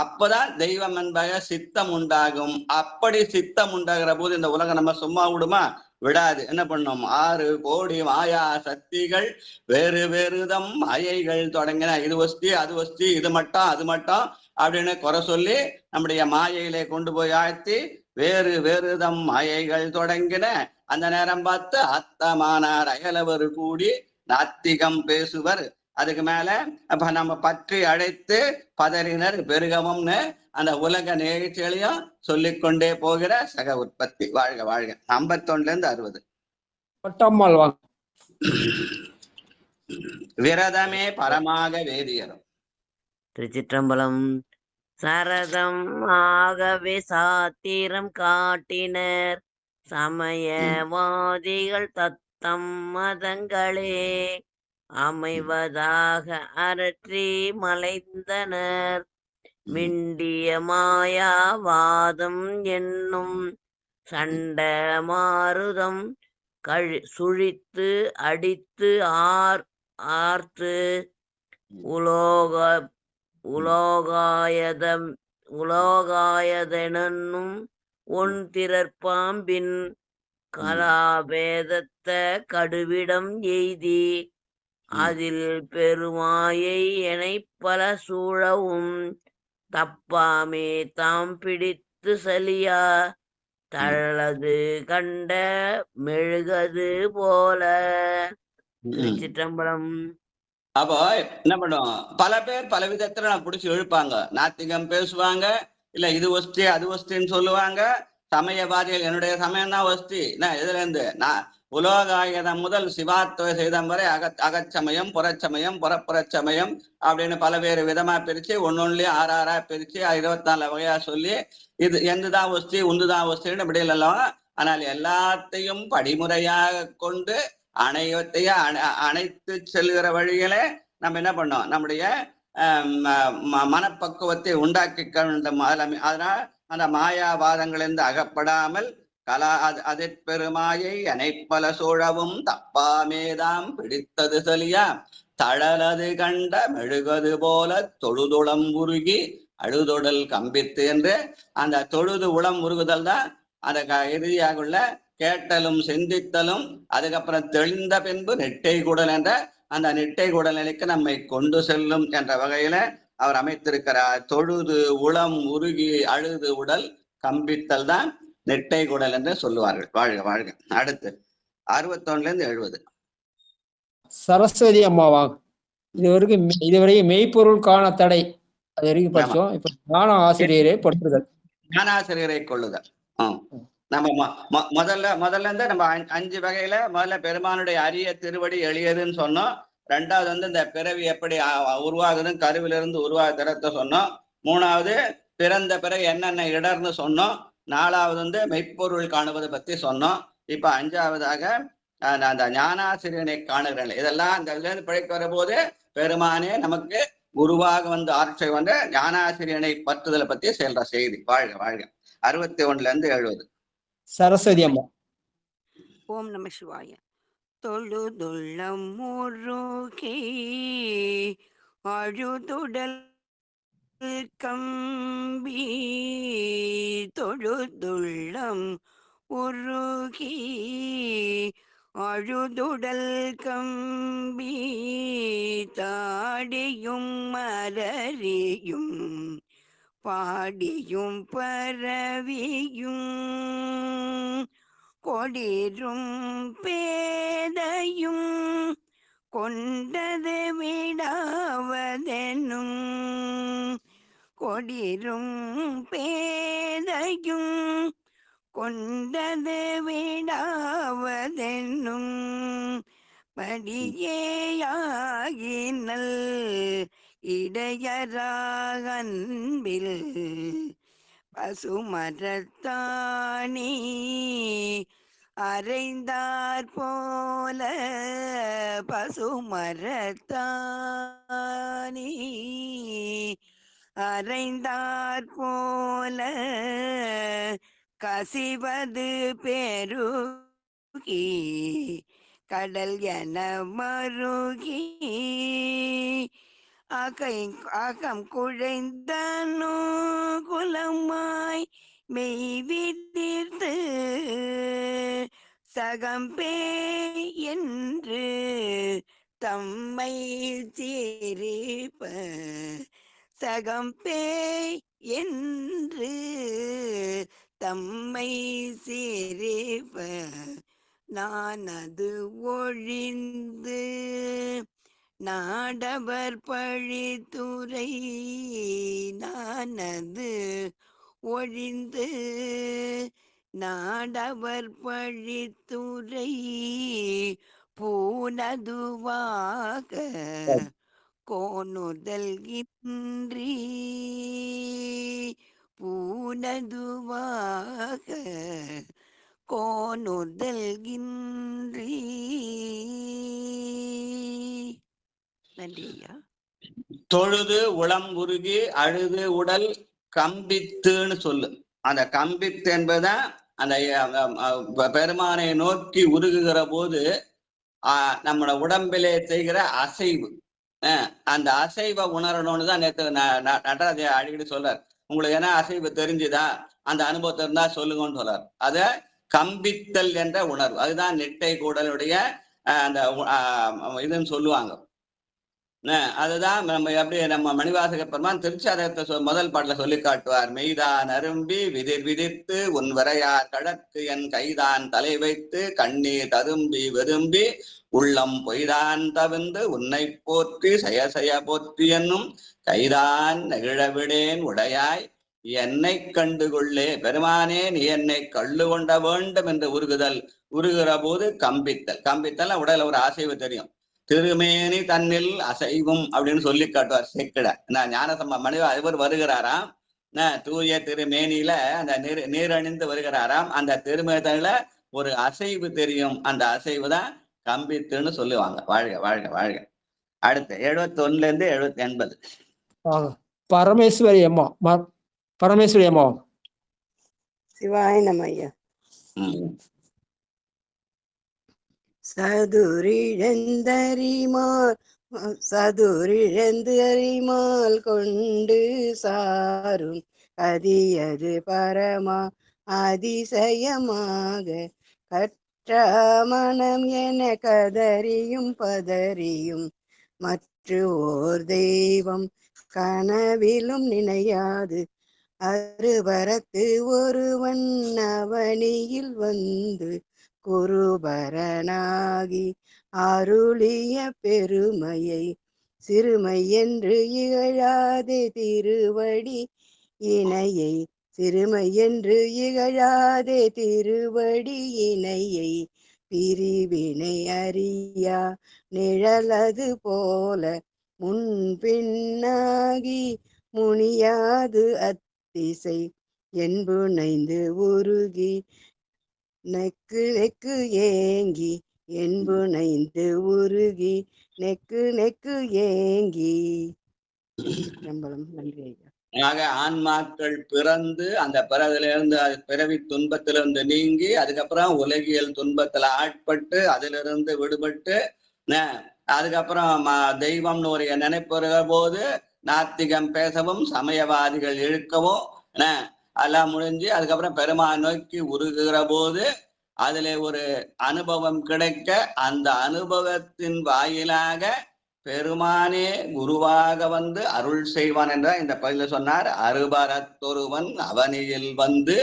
அப்பதான் தெய்வம் என்பக சித்தம் உண்டாகும். அப்படி சித்தம் உண்டாகிற போது இந்த உலகம் நம்ம சும்மா விடுமா? விடாது. என்ன பண்ணும்? 6 கோடி மாயா சக்திகள் வேறு வேறுதம் மாயைகள் தொடங்கின. இது வஸ்தி, அது வஸ்தி, இது மட்டும் அது மட்டும் அப்படின்னு குறை சொல்லி நம்முடைய மாயையிலே கொண்டு போய் ஆழ்த்தி வேறு வேறுதம் மாயைகள் தொடங்கின. அந்த நேரம் பார்த்து அத்தமானார் அயலவர் கூடி நாத்திகம் பேசுவர். அதுக்கு மேல அப்ப நம்ம பற்றி அழைத்து பதறினர் பெருகவும்னு அந்த உலக நிகழ்ச்சிகளையும் சொல்லிக்கொண்டே போகிற சக உற்பத்தி. வாழ்க வாழ்க. 51 இருந்து 60. விரதமே பரமாக வேதியரும். திருச்சிற்றம்பலம். சரதம் ஆகவே சாத்திரம் காட்டினர் சமயவாதிகள் தத்தம் மதங்களே அமைவதாக அரற்றி மலைந்தனர். மிண்டிய மாயாவாதம் என்னும் சண்ட மாருதம் சுழித்து அடித்து ஆர்த்து உலோகாயதெனும் ஒன் திறற்பாம்பின் கலாபேதத்த கடுவிடம் எய்தி அதில் பெருமாயை எனைப் பல சூழவும் தப்பாமே தாம் பிடித்து சலியா தள்ளது கண்ட மெழுகது போல. திருச்சிற்றம்பலம். அப்போ என்ன பண்ணுவோம், பல பேர் பல விதத்துல நான் பிடிச்சி இழுப்பாங்க. நாத்திகம் பேசுவாங்க, இல்ல இது ஒஸ்தி அது ஒஸ்தின்னு சொல்லுவாங்க. சமயவாதிகள் என்னுடைய சமயம் தான் ஒஸ்தி, நான் எதுல இருந்து நான் உலோகாயுதம் முதல் சிவாத்வ செய்தம் வரை அகச்சமயம் புறச்சமயம் புறப்புறச்சமயம் அப்படின்னு பலவேறு விதமா பிரிச்சு ஒன்னொன்னுலயும் 6 பிரிச்சு 24 வகையா சொல்லி இது எந்துதான் ஒஸ்தி உந்துதான் ஒஸ்தின்னு இப்படி இல்லலாம். ஆனால் எல்லாத்தையும் படிமுறையாக கொண்டு அனைத்தையும் அணைத்து செல்கிற வழியில நம்ம என்ன பண்ணோம், நம்முடைய மனப்பக்குவத்தை உண்டாக்கி அதனால் அந்த மாயாவாதங்களிலிருந்து அகப்படாமல் பெருமாயை அனைப்பல சூழவும் தப்பாமேதாம் பிடித்தது சலியா தழலது கண்ட மெழுகது போல தொழுதுளம் உருகி அழுதொடல் கம்பித்து என்று அந்த தொழுது உளம் உருகுதல் தான் அந்த இறுதியாக உள்ள கேட்டலும் சிந்தித்தலும் அதுக்கப்புறம் தெளிந்த பின்பு நெட்டை குடல் என்ற அந்த நெட்டை குடல் நிலைக்கு நம்மை கொண்டு செல்லும் என்ற வகையில அவர் அமைத்திருக்கிறார். தொழுது உளம் உருகி அழுது உடல் கம்பித்தல் தான் நெட்டை குடல் என்று சொல்லுவார்கள். வாழ்க வாழ்க. அடுத்து 61-70 சரஸ்வதி அம்மாவாங்க. இதுவரைக்கும் மெய்ப்பொருள் காண தடை அது வரைக்கும் படிச்சோம். இப்ப ஞான ஆசிரியரை பற்றுதல், ஞானாசிரியரை கொள்ளுதல். நம்ம முதல்ல இருந்து நம்ம 5 வகையில முதல்ல பெருமானுடைய அரிய திருவடி எளியதுன்னு சொன்னோம். 2வது வந்து இந்த பிறவி எப்படி உருவாகுதுன்னு கருவிலிருந்து உருவாகிறத சொன்னோம். 3வது பிறந்த பிறகு என்னென்ன இடர்னு சொன்னோம். 4வது வந்து மெய்ப்பொருள் காணுவதை பத்தி சொன்னோம். இப்ப 5வதாக அந்த ஞானாசிரியனை காணுகிறேன். இதெல்லாம் அந்த இதுல இருந்து பிழைக்க வரும்போது பெருமானே நமக்கு குருவாக வந்து ஆட்சி வந்து ஞானாசிரியனை பற்றுதலை பத்தி செல்ற செய்தி. வாழ்க வாழ்க. 61-70 சரஸ்வதி அம்மா. ஓம் நம சிவாய. தொழுதுள்ளம் முருகி அழுதுடல் கம்பி தொழுதுள்ளம் உருகி அழுதுடல் கம்பி தாடியும் மலரியும் பாடியும் பரவியும் கொடிரும் பேதையும் கொண்டது விடாவதெனும் கொடிரும் பேதையும் கொண்டது விடாவதென்னும் படியேயாகினல் இடையராக அன்பில் பசுமரத்தானி அறைந்தாற் போல பசுமரத்தானி அறைந்தாற் போல கசிவது பெருகி கடல் என மருகி அகம் குழைந்தனு குலமாய் மெய்விதிர்த்து சகம்பே என்று தம்மை சிரிப்ப சகம்பே என்று தம்மை சிரிப்ப நான் அது ஒழிந்து நாடவர் பழித்துரை நானது ஒழிந்து நாடவர் பழித்துரை பூனதுவாக கோணுதல்கின்றி பூனதுவாக கோணுதல்கின்றி. நன்றி ஐயா. தொழுது உளம் உருகி அழுது உடல் கம்பித்துன்னு சொல்லு. அந்த கம்பித்து என்பதுதான் அந்த பெருமானை நோக்கி உருகுகிற போது நம்மளோட உடம்பிலே செய்கிற அசைவு, அந்த அசைவை உணரணும்னு தான் நேற்று நடராஜ அடிக்கடி சொல்றார். உங்களுக்கு என்ன அசைவு தெரிஞ்சுதா, அந்த அனுபவத்தை இருந்தா சொல்லுங்கன்னு சொல்றார். அத கம்பித்தல் என்ற உணர்வு, அதுதான் நெட்டை கூடலுடைய அந்த இதுன்னு சொல்லுவாங்க. அதுதான் நம்ம எப்படி நம்ம மணிவாசக பெருமான் திருச்சாதகத்தை முதல் பாட்டுல சொல்லி காட்டுவார். மெய்தான் அரும்பி விதிர் விதித்து உன் வரையார் கடற்கு என் கைதான் தலை வைத்து கண்ணீர் ததும்பி வெதும்பி உள்ளம் பொய்தான் தவிர்ந்து உன்னை போற்றி செயசெய போற்றி என்னும் கைதான் நெகிழவிடேன் உடையாய் என்னை கண்டுகொள்ளே. பெருமானே நீ என்னை கள்ளு கொண்ட வேண்டும் என்று உருகுகிற போது கம்பித்தல் உடல ஒரு அசைவு தெரியும். திருமேனி தன்னில் அசைவும் அப்படின்னு சொல்லி காட்டுவார் சேக்கிட. ஞானசம்ம மனித இவர் வருகிறாராம், தூய திருமேனியில அந்த நீரணிந்து வருகிறாராம். அந்த திருமேனில ஒரு அசைவு தெரியும், அந்த அசைவு தான் கம்பித்துன்னு சொல்லுவாங்க. வாழ்க வாழ்க வாழ்க. அடுத்து 71 இருந்து 80. பரமேஸ்வரி அம்மா. பரமேஸ்வரி அம்மா. சிவாய நம ஐயா. சதுரிழந்தறிமால் கொண்டு சாரும் அதியது பரமா அதிசயமாக கற்ற மனம் என கதறியும் பதறியும் மற்ற ஓர் தெய்வம் கனவிலும் நினையாது அருபரத்து ஒருவன் அவனியில் வந்து குருபரனாகி அருளிய பெருமையை சிறுமை என்று இகழாதே திருவடி இணையை சிறுமை என்று இகழாதே திருவடி இணையை பிரிவினை அறியா நிழலது போல முன்பின்னாகி முனியாது அத்திசை என்புனைந்து உருகி நெக்கு நெக்கு ஏங்கி என்புனைந்து உருகி நெக்கு நெக்கு ஏங்கி. நன்றி ஐயா. ஆக ஆன்மாக்கள் பிறந்து அந்த பிறவிலிருந்து பிறவி துன்பத்திலிருந்து நீங்கி அதுக்கப்புறம் உலகியல் துன்பத்துல ஆட்பட்டு அதிலிருந்து விடுபட்டு அதுக்கப்புறம் தெய்வம்னு ஒரு நினைப்புற போது நாத்திகம் பேசவும் சமயவாதிகள் இழுக்கவும் எல்லாம் முடிஞ்சு அதுக்கப்புறம் பெருமாள் நோக்கி உருகுகிற போது அதுல ஒரு அனுபவம் கிடைக்க அந்த அனுபவத்தின் வாயிலாக பெருமானே குருவாக வந்து அருள் செய்வான் என்ற இந்த பதில சொன்னார். அருபரத்தொருவன் அவனியில் வந்து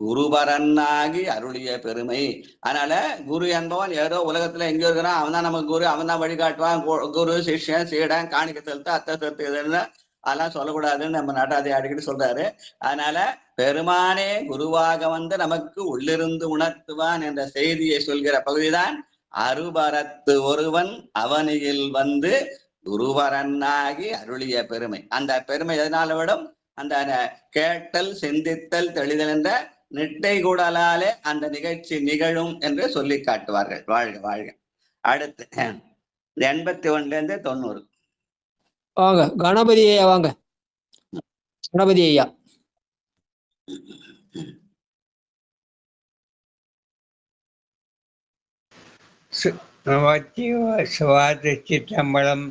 குருபரனாகி அருளிய பெருமை. அதனால குரு என்பவன் ஏதோ உலகத்துல எங்க இருக்கிறான், அவன் தான் நமக்கு குரு, அவன் தான் வழிகாட்டுவான். குரு சிஷ்யன் சீடன் காணிக்க செலுத்த அத்தை செலுத்து அதெல்லாம் சொல்லக்கூடாதுன்னு நம்ம நடராஜ அடிக்கடி சொல்றாரு. அதனால பெருமானே குருவாக வந்து நமக்கு உள்ளிருந்து உணர்த்துவான் என்ற செய்தியை சொல்கிற பகுதிதான் அருபரத்து ஒருவன் அவனியில் வந்து குருவரனாகி அருளிய பெருமை. அந்த பெருமை எதனால விடும்? அந்த கேட்டல் சிந்தித்தல் தெளிதல் என்ற நெட்டை கூடலாலே அந்த நிகழ்ச்சி நிகழும் என்று சொல்லி காட்டுவார்கள். வாழ்க வாழ்க. அடுத்து 81 90. வாங்க கணபதி ஐயா, வாங்க கணபதி ஐயா. சிற்றம்பலம்.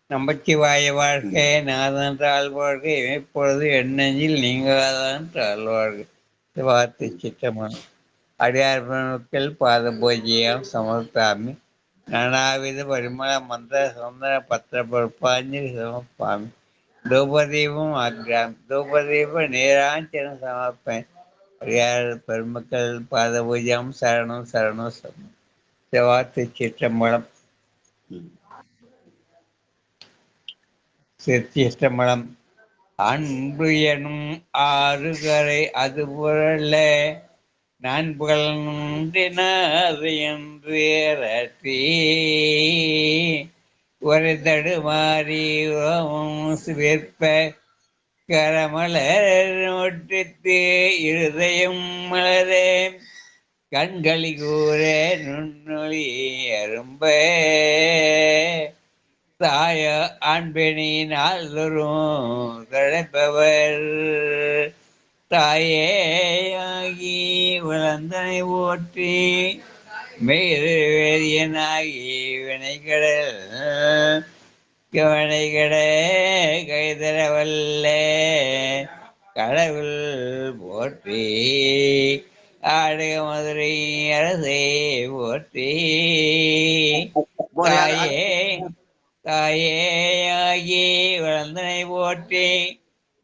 நம்பச்சிவாய வாழ்க்கை நாதன்றால் வாழ்க்கை இப்பொழுது எண்ணெஞ்சில் நீங்காதான் வாழ்க்கை. சிவாத்து சிற்றம்பலம். அடியார் பெருமக்கள் பாத பூஜையாம் சமர்ப்பாமி நானாவித பரிமள மந்திர சுந்தர பத்திர பொறுப்பாஞ்சலி சமர்ப்பாமி தூபதீபம் ஆக்ராமி தூபதீப நீராஞ்சன சமர்ப்பேன். அடியார் பெருமக்கள் பாத பூஜையாம் சரணம் சரணம் சரணம். சிவாத்து சிற்றம்பலம். சிற்றம்பலம். அன்பு எனும் ஆறுகரை அது புரள நான் புகழ்ந்தினாது என்று ஒரு தடுமாறி வேற்ப கரமலர் ஒட்டித்து இருதயம் மலரே கண்களி கூற நுண்ணொழி அரும்ப தாய ஆண்பெணி நாள்தோறும் தழைப்பவர் தாயே ஆகி வளர்ந்தனை ஓற்றி மெய்து வேதியனாகி வினைகடல் கவனைகட கைதரவல்ல கடவுள் போற்றி ஆடுக மதுரை அரசே போற்றி தாயே தாயேயாகி வளர்ந்தனை போற்றி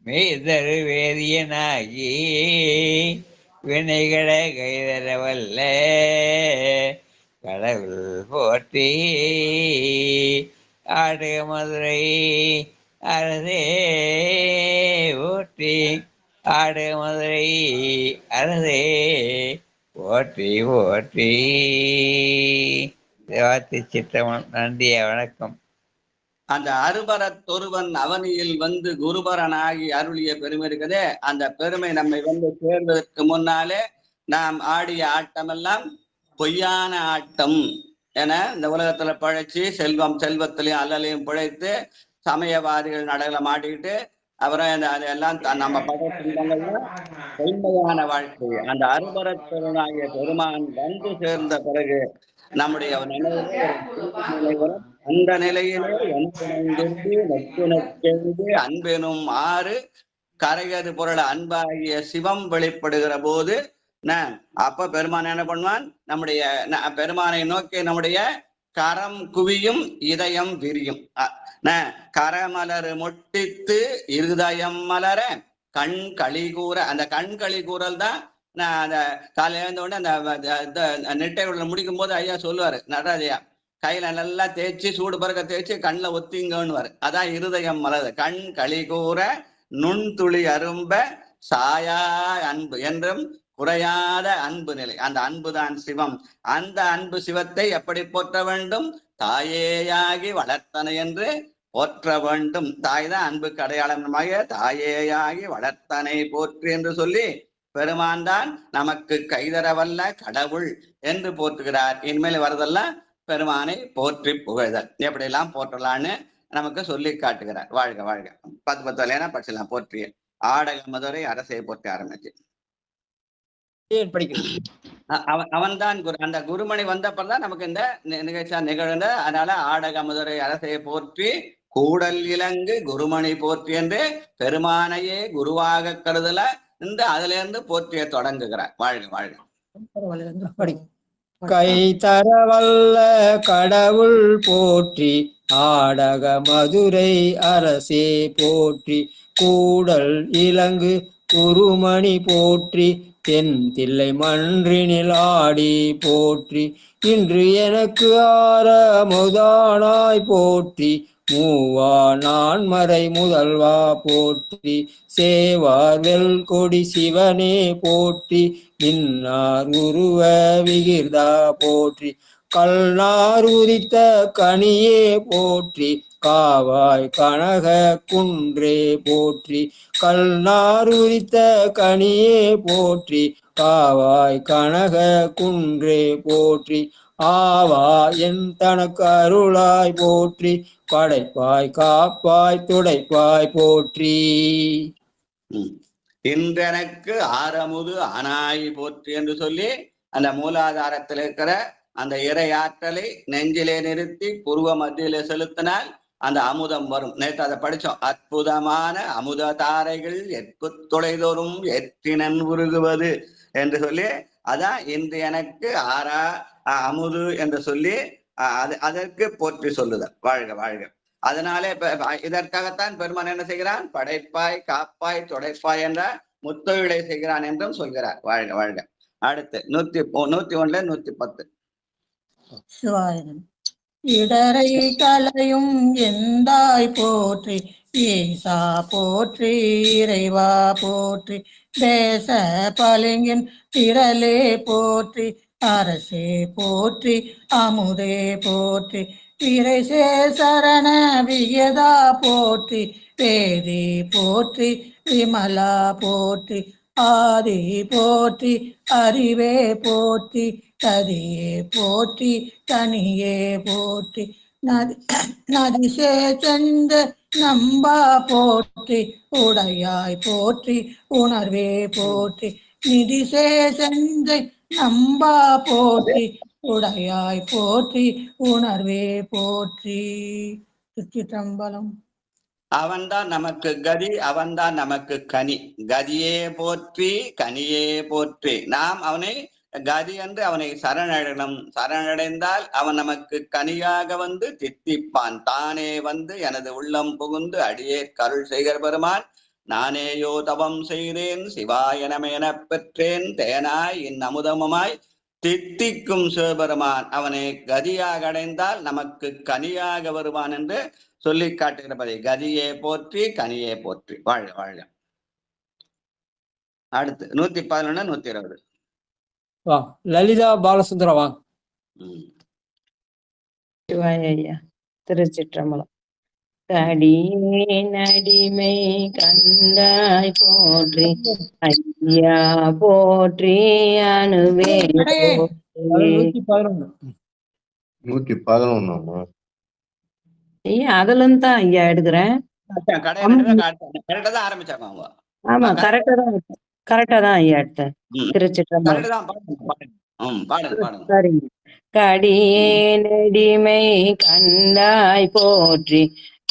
மெய்தரு வேதியனாகி வினைகட கைதரவல்ல கடவுள் போற்றி ஆடுக மதுரை அரசே போற்றி ஆடுக மதுரை அரசே போற்றி போற்றி. தேவாத்தி சித்தமன். நன்றி, வணக்கம். அந்த அருபரத்தொருவன் அவனியில் வந்து குருபரனாகி அருளிய பெருமை இருக்குதே, அந்த பெருமை நம்மை வந்து சேர்வதற்கு முன்னாலே நாம் ஆடிய ஆட்டமெல்லாம் பொய்யான ஆட்டம் என இந்த உலகத்துல பழைச்சி செல்வத்திலையும் அல்லலையும் பிழைத்து சமயவாதிகள் நடகளை மாட்டிக்கிட்டு அப்புறம் அதெல்லாம் நம்ம பட துன்பங்கள்லாம் உண்மையான வாழ்க்கை. அந்த அருபரத்தொருவனாகிய பெருமான் வந்து சேர்ந்த பிறகு நம்முடைய நினைவு வரும். அந்த நிலையிலே நட்புணர்ந்து அன்பெனும் ஆறு கரையது பொருள் அன்பாகிய சிவம் வெளிப்படுகிற போது அப்ப பெருமான் என்ன பண்ணுவான், நம்முடைய பெருமானை நோக்கி நம்முடைய கரம் குவியும் இதயம் விரியும். கரமலர் மொட்டித்து இருதயம் மலர கண் களி கூற. அந்த கண் களி கூறல் தான் அந்த காலையில இருந்த உடனே அந்த நெட்டை முடிக்கும் போது ஐயா சொல்லுவாரு, நடராஜையா கையில நல்லா தேய்ச்சி சூடு பறக்க தேய்ச்சி கண்ணில் ஒத்திங்கன்னுவாரு. அதான் இருதயம் மலர். கண் களி கூற நுண்துளி அரும்ப சாயா அன்பு என்றும் குறையாத அன்பு நிலை. அந்த அன்பு தான் சிவம். அந்த அன்பு சிவத்தை எப்படி போற்ற வேண்டும்? தாயேயாகி வளர்த்தனை என்று போற்ற வேண்டும். தாய் தான் அன்புக்கு அடையாளமாக தாயேயாகி வளர்த்தனை போற்று என்று சொல்லி பெருமான் தான் நமக்கு கைதரவல்ல கடவுள் என்று போற்றுகிறார். இனிமேல் வரதெல்லாம் பெருமானை போற்றி புகழ்தல், எப்படியெல்லாம் போற்றலான்னு நமக்கு சொல்லி காட்டுகிறார். வாழ்க வாழ்க. 10 வலையான படிச்சலாம். போற்றிய ஆடக மதுரை அரசை போற்றி ஆரம்பிச்சு அவன் தான் குரு. அந்த குருமணி வந்தப்பதான் நமக்கு இந்த நிகழ்ச்சியா நிகழ்ந்த. அதனால ஆடக மதுரை அரசை போற்றி கூடல் இலங்கு குருமணி போற்றி என்று பெருமானையே குருவாக கருதல இந்த அதுல இருந்து போற்றிய தொடங்குகிறார். வாழ்க வாழ்க. கை தரவல்ல கடவுள் போற்றி ஆடக மதுரை அரசே போற்றி கூடல் இலங்கு குருமணி போற்றி தென் தில்லை மன்றினில் ஆடி போற்றி இன்று எனக்கு ஆரமுதானாய் போற்றி மூவா நான்மறை முதல்வா போற்றி சேவார் வெல் கொடி சிவனே போற்றி மின்னார் உருவ விகிர்தா போற்றி கல்நார் உதித்த கனியே போற்றி காவாய் கனக குன்றே போற்றி கல்நார் உதித்த கனியே போற்றி காவாய் கனக குன்றே போற்றி ஆவா என் தனக்கு அருளாய் போற்றி படைப்பாய் காப்பாய் துடைப்பாய் போற்றி. இன்றெனக்கு ஆரமுது ஆனாய் போற்றி என்று சொல்லி அந்த மூலாதாரத்தில் இருக்கிற அந்த இறை ஆற்றலை நெஞ்சிலே நிறுத்தி புருவ மத்தியிலே செலுத்தினால் அந்த அமுதம் வரும். நேற்று அதை படிச்சோம். அற்புதமான அமுத தாரைகள் எற்கு தொலைதோறும் எற்றினன் உருகுவது என்று சொல்லி அதான் இன்று எனக்கு ஆரா அமுது என்று சொல்லி அதற்கு போற்றி சொல்லுதல். வாழ்க வாழ்க. அதனாலே இதற்காகத்தான் பெருமான் என்ன செய்கிறான்? படைப்பாய் காப்பாய் துடைப்பாய் என்ற முத்தொழிலை செய்கிறான் என்றும் சொல்கிறார். வாழ்க வாழ்க. அடுத்து 101 110 இடரை கலையும் எந்தாய் போற்றி ஈசா போற்றி இறைவா போற்றி தேச பளிங்கின் திரளே போற்றி அரசே போற்றி அமுதே போற்றி வீரசே சரண வியதா போற்றி, வேதி போற்றி, விமலா போற்றி, ஆதி போற்றி, அறிவே போற்றி, ததியே போற்றி, தனியே போற்றி, நதிசே செந்த நம்பா போற்றி, உடையாய் போற்றி, உணர்வே போற்றி, நிதிசே செந்தை நம்பா போற்றி, உடையாய் போற்றி, உணர்வே போற்றி. திருச்சிற்றம்பலம். அவன்தான் நமக்கு கதி, அவன்தான் நமக்கு கனி. கதியே போற்றி, கனியே போற்றி. நாம் அவனை கதி என்று அவனை சரணடையணும். சரணடைந்தால் அவன் நமக்கு கனியாக வந்து தித்திப்பான். தானே வந்து எனது உள்ளம் புகுந்து அடியே கருள் செய்கிற பெருமான். நானேயோ தவம் செய்தேன் சிவாய நம எனப் பெற்றேன், தேனாய் இன் அமுதமுமாய் தித்திக்கும் சிவபெருமான். அவனை கதியாக அடைந்தால் நமக்கு கனியாக வருவான் என்று சொல்லி காட்டுகிறபடி கதியே போற்றி, கனியே போற்றி. வாழ்க வாழ்க. அடுத்து 111 120. வாங்க லலிதா பாலசுந்தரம் வாங்க. சிவாயா. திருச்சிற்றம்பலம். கடியே நடிமை கண்டாய் போற்றி, ஐயா போற்றி, அணுவே போற்றி. 111. ஐயா அதுல இருந்து தான் ஐயா எடுக்கிறேன். ஆரம்பிச்சாங்க அவங்க. ஆமா கரெக்டா தான் ஐயா எடுத்தேன். திருச்சிற்றம்பலம். சரிங்க. கடியே நெடிமை கண்டாய் போற்றி,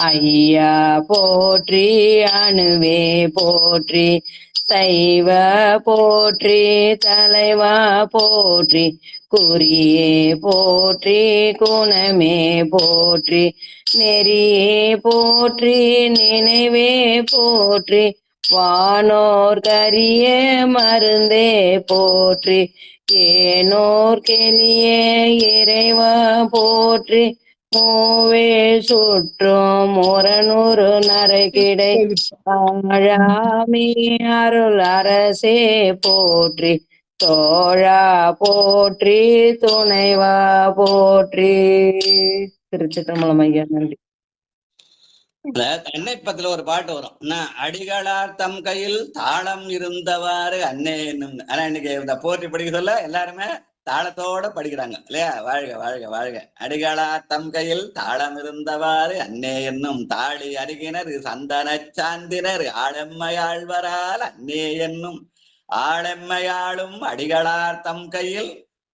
ஐயா போற்றி, அணுவே போற்றி, சைவ போற்றி, தலைவா போற்றி, குறியே போற்றி, குணமே போற்றி, நெறியே போற்றி, நினைவே போற்றி, வானோர் கரிய மருந்தே போற்றி, ஏனோர் கெளிய இறைவா போற்றி, மூவே சுற்றும் முரநூறு நரைகிடை ஆழாமே அருள் அரசே போற்றி, தோழா போற்றி, துணைவா போற்றி. திருச்சிற்றம்பலம் ஐயா. நன்றி. அன்னைப்பத்துல ஒரு பாட்டு வரும். அடிகளார் தம் கையில் தாளம் இருந்தவாறு அன்னை என்னும். ஆனா இன்னைக்கு இந்த போற்றி படிக்க சொல்ல எல்லாருமே தாளத்தோட படிக்கிறாங்க இல்லையா? வாழ்க வாழ்க வாழ்க. அடிகளார் தம் கையில் தாளம் இருந்தவாறு அன்னே என்னும் தாளி அருகினர் சந்தன சாந்தினர் ஆளெம்மையாழ்வரால் அன்னே என்னும் ஆளெம்மையாளும் அடிகளார் தம் கையில்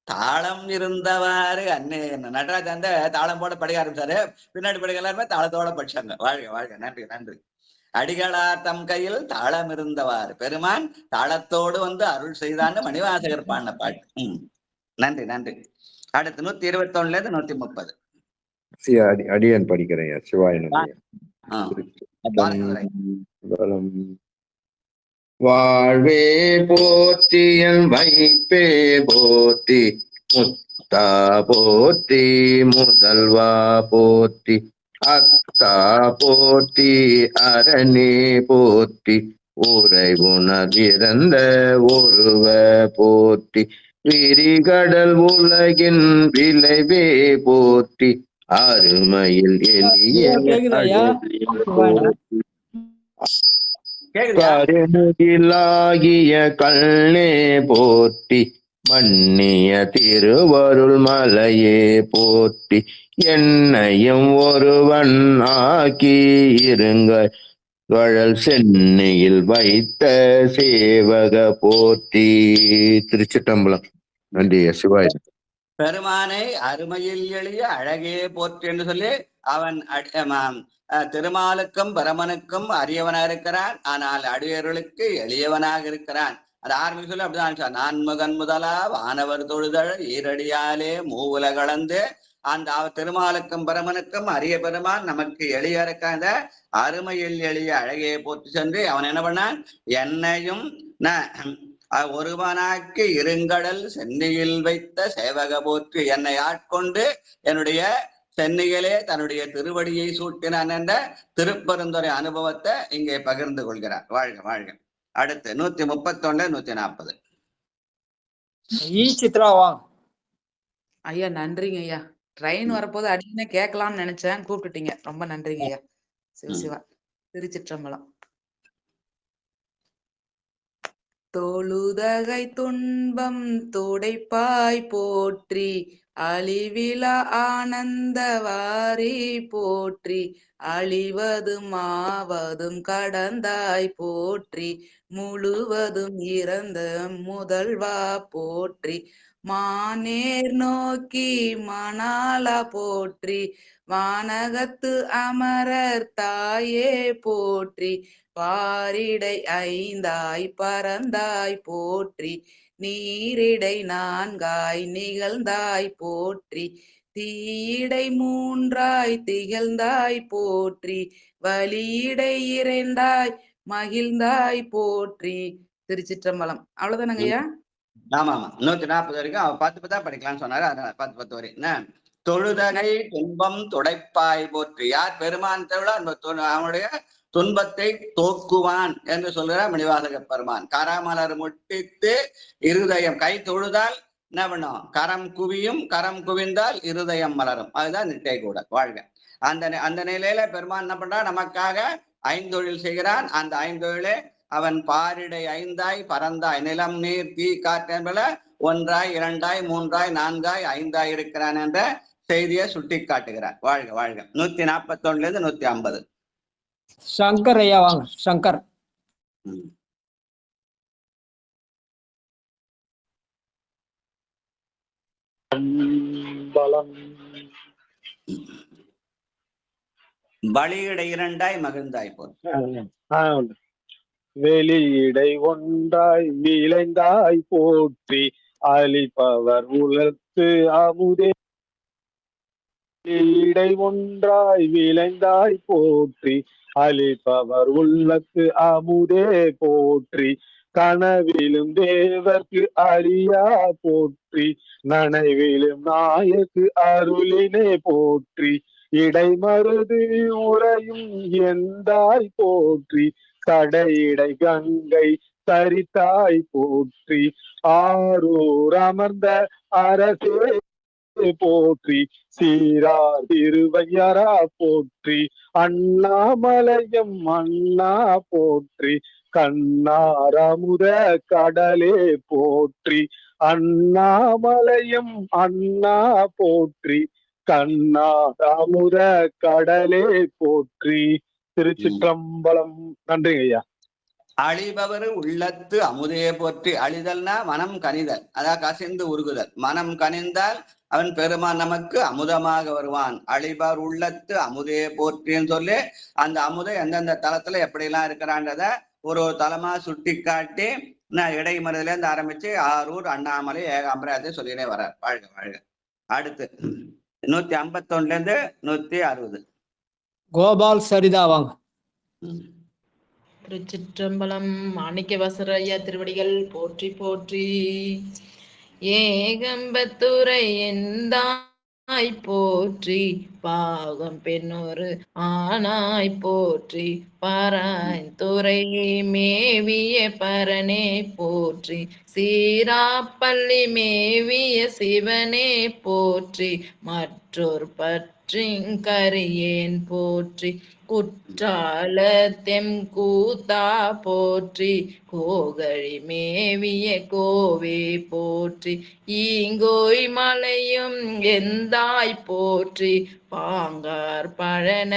தாளம் இருந்தவாறு அன்னே என்ன. நடராஜ் அந்த தாளம் போட படிக்க ஆரம்பிச்சாரு. பின்னாடி படிக்க எல்லாருமே தாளத்தோட படிச்சாங்க. வாழ்க வாழ்க. நன்றி நன்றி. அடிகளார் தம் கையில் தாளம் இருந்தவாறு பெருமான் தாளத்தோடு வந்து அருள் செய்தான்னு மணிவாசகர் பாடின பாட்டு. நன்றி நன்றி. அடுத்து 121 130. அடியன் படிக்கிறேன். சிவாய வாழ்வே போற்றியன் வைப்பே போற்றி, முத்தா போற்றி, முதல்வா போற்றி, அத்தா போற்றி, அரணே போற்றி, உரை உணர்ந்த ஒருவ போற்றி, விரிகடல் உலகின் விளைவே போற்றி, அருமையில் எளிய கருமுகிலாகிய கண்ணே போற்றி, மன்னிய திருவருள் மலையே போற்றி, என்னையும் ஒருவன் ஆக்கி இருங்க வழல் சென்னையில் வைத்த சேவக போற்றி. திருச்சிற்றம்பலம். நன்றி. சிவாய. பெருமானை அருமையில் எளிய அழகே போற்றி என்று சொல்லி அவன் திருமாலுக்கும் பரமனுக்கும் அரியவனாக இருக்கிறான். ஆனால் அடியர்களுக்கு எளியவனாக இருக்கிறான். அது ஆரம்பிக்க சொல்லி அப்படிதான். நான்முகன் முதலா வானவர் தொழுதல் ஈரடியாலே மூவுல கலந்து அந்த திருமாலுக்கும் பரமனுக்கும் அரிய பெருமான் நமக்கு எளிய இருக்காத அருமையில் எளிய அழகே போற்றி சென்று அவன் என்ன பண்ணான்? என்னையும் ஒருவனாக்கு இருங்கடல் சென்னையில் வைத்த சேவக போற்றி, என்னை ஆட்கொண்டு என்னுடைய சென்னையிலே தன்னுடைய திருவடியை சூட்டினான் என்ற திருப்பெருந்துறை அனுபவத்தை இங்கே பகிர்ந்து கொள்கிறார். வாழ்க வாழ்க. அடுத்து 131 140. சித்ரா வாங்க. ஐயா நன்றிங்க ஐயா. ட்ரெயின் வரப்போது அடிக்கடி கேட்கலாம்னு நினைச்சேன், கூப்பிட்டுட்டீங்க. ரொம்ப நன்றிங்க ஐயா. சிவசிவா. திருச்சிற்றம்பலம். தொழுதகை துன்பம் துடைப்பாய் போற்றி, அழிவிலா ஆனந்தவாரி போற்றி, அழிவதும் ஆவதும் கடந்தாய் போற்றி, முழுவதும் இறந்த முதல்வா போற்றி, மானேர் நோக்கி மணாலா போற்றி, வானகத்து அமரர் தாயே போற்றி, பாரிடை ஐந்தாய் பறந்தாய் போற்றி, நீரிடை நான்காய் நிகழ்ந்தாய் போற்றி, தீயிடை மூன்றாய் திகழ்ந்தாய் போற்றி, வலியிடை இறைந்தாய் மகிழ்ந்தாய் போற்றி. திருச்சிற்றம்பலம். அவ்வளவுதானங்க ஐயா? ஆமா ஆமா, 140 வரைக்கும் 10 தான் படிக்கலாம்னு சொன்னாரு. அதனால 10 வரை என்ன தொழுதகை துன்பம் துடைப்பாய் போற்றி. யார் பெருமான் தேவளோ அவனுடைய துன்பத்தை தோக்குவான் என்று சொல்கிறார் மணிவாசக பெருமான். கரமலர் முட்டித்து இருதயம் கை தொழுதால் என்ன பண்ணும்? கரம் குவியும், கரம் குவிந்தால் இருதயம் மலரும். அதுதான் நிட்டை கூட வாழ்க. அந்த நிலையில பெருமான் என்ன பண்றான்? நமக்காக ஐந்தொழில் செய்கிறான். அந்த ஐந்தொழிலே அவன் பாரிடை ஐந்தாய் பறந்தாய், நிலம் நீர் தீ காற்று என்பல 1ஆய் 2ஆய் 3ஆய் 4ஆய் 5ஆய் இருக்கிறான் என்ற செய்தியை சுட்டி காட்டுகிறார். வாழ்க வாழ்க. 141 150. சங்கர் ஐயா வாங்க. சங்கர். பலியிடை 2ஆய் மகிழ்ந்தாய் போல். வெளியிடை ஒன்றாய் விளைந்தாய் போற்றி, அழிப்பவர் உலர்த்து அமுதே. வெளியிடை ஒன்றாய் விளைந்தாய் போற்றி, அழிப்பவர் உள்ளத்து அமுதே போற்றி, கனவிலும் தேவர்க்கு அழியா போற்றி, நனவிலும் நாயக்கு அருளினே போற்றி, இடைமருது உறையும் எந்தாய் போற்றி, தடையிடை கங்கை தரித்தாய் போற்றி, ஆரூர் அமர்ந்த அரசே போற்றி, சீரார் திருவையரா போற்றி, அண்ணாமலையம் அண்ணா போற்றி, கண்ணார் அமுத கடலே போற்றி, அண்ணாமலையம் அண்ணா போற்றி, கண்ணார் அமுத கடலே போற்றி. திருச்சிற்றம்பலம். நன்றிங்க ஐயா. அழிபவர் உள்ளத்து அமுதே போற்றி. அழிதல்னா மனம் கனிதல், அதான் கசிந்து உருகுதல். மனம் கனிந்தால் அவன் பெருமான் நமக்கு அமுதமாக வருவான். அழிபவர் உள்ளத்து அமுதே போற்றின்னு சொல்லி அந்த அமுதை எந்தெந்த தளத்துல எப்படிலாம் இருக்கிறான்றத ஒரு தலமா சுட்டி காட்டி இடைமருதுல இருந்து ஆரம்பிச்சு ஆரூர் அண்ணாமலை ஏகாம்பரத்தை சொல்லினே வர்றார். வாழ்க வாழ்க. அடுத்து 151 160. கோபால் சரிதா வாங்க. திருச்சிற்றம்பலம். மாணிக்கவாசகர் ஐயா திருவடிகள் போற்றி போற்றி. ஏகம்பத்துரை எந்தாய் போற்றி, பாகம் பெண்ணொரு ஆனாய் போற்றி, பராய்ந்துரை மேவிய பரனே போற்றி, சீராப்பள்ளி மேவிய சிவனே போற்றி, மற்றொரு பற்றிங்கரியேன் போற்றி, குற்றால தெம் கூத்தா போற்றி, கோகழி மேவிய கோவே போற்றி, ஈங்கோய் மலையும் எந்தாய் போற்றி, பாங்கார் பழன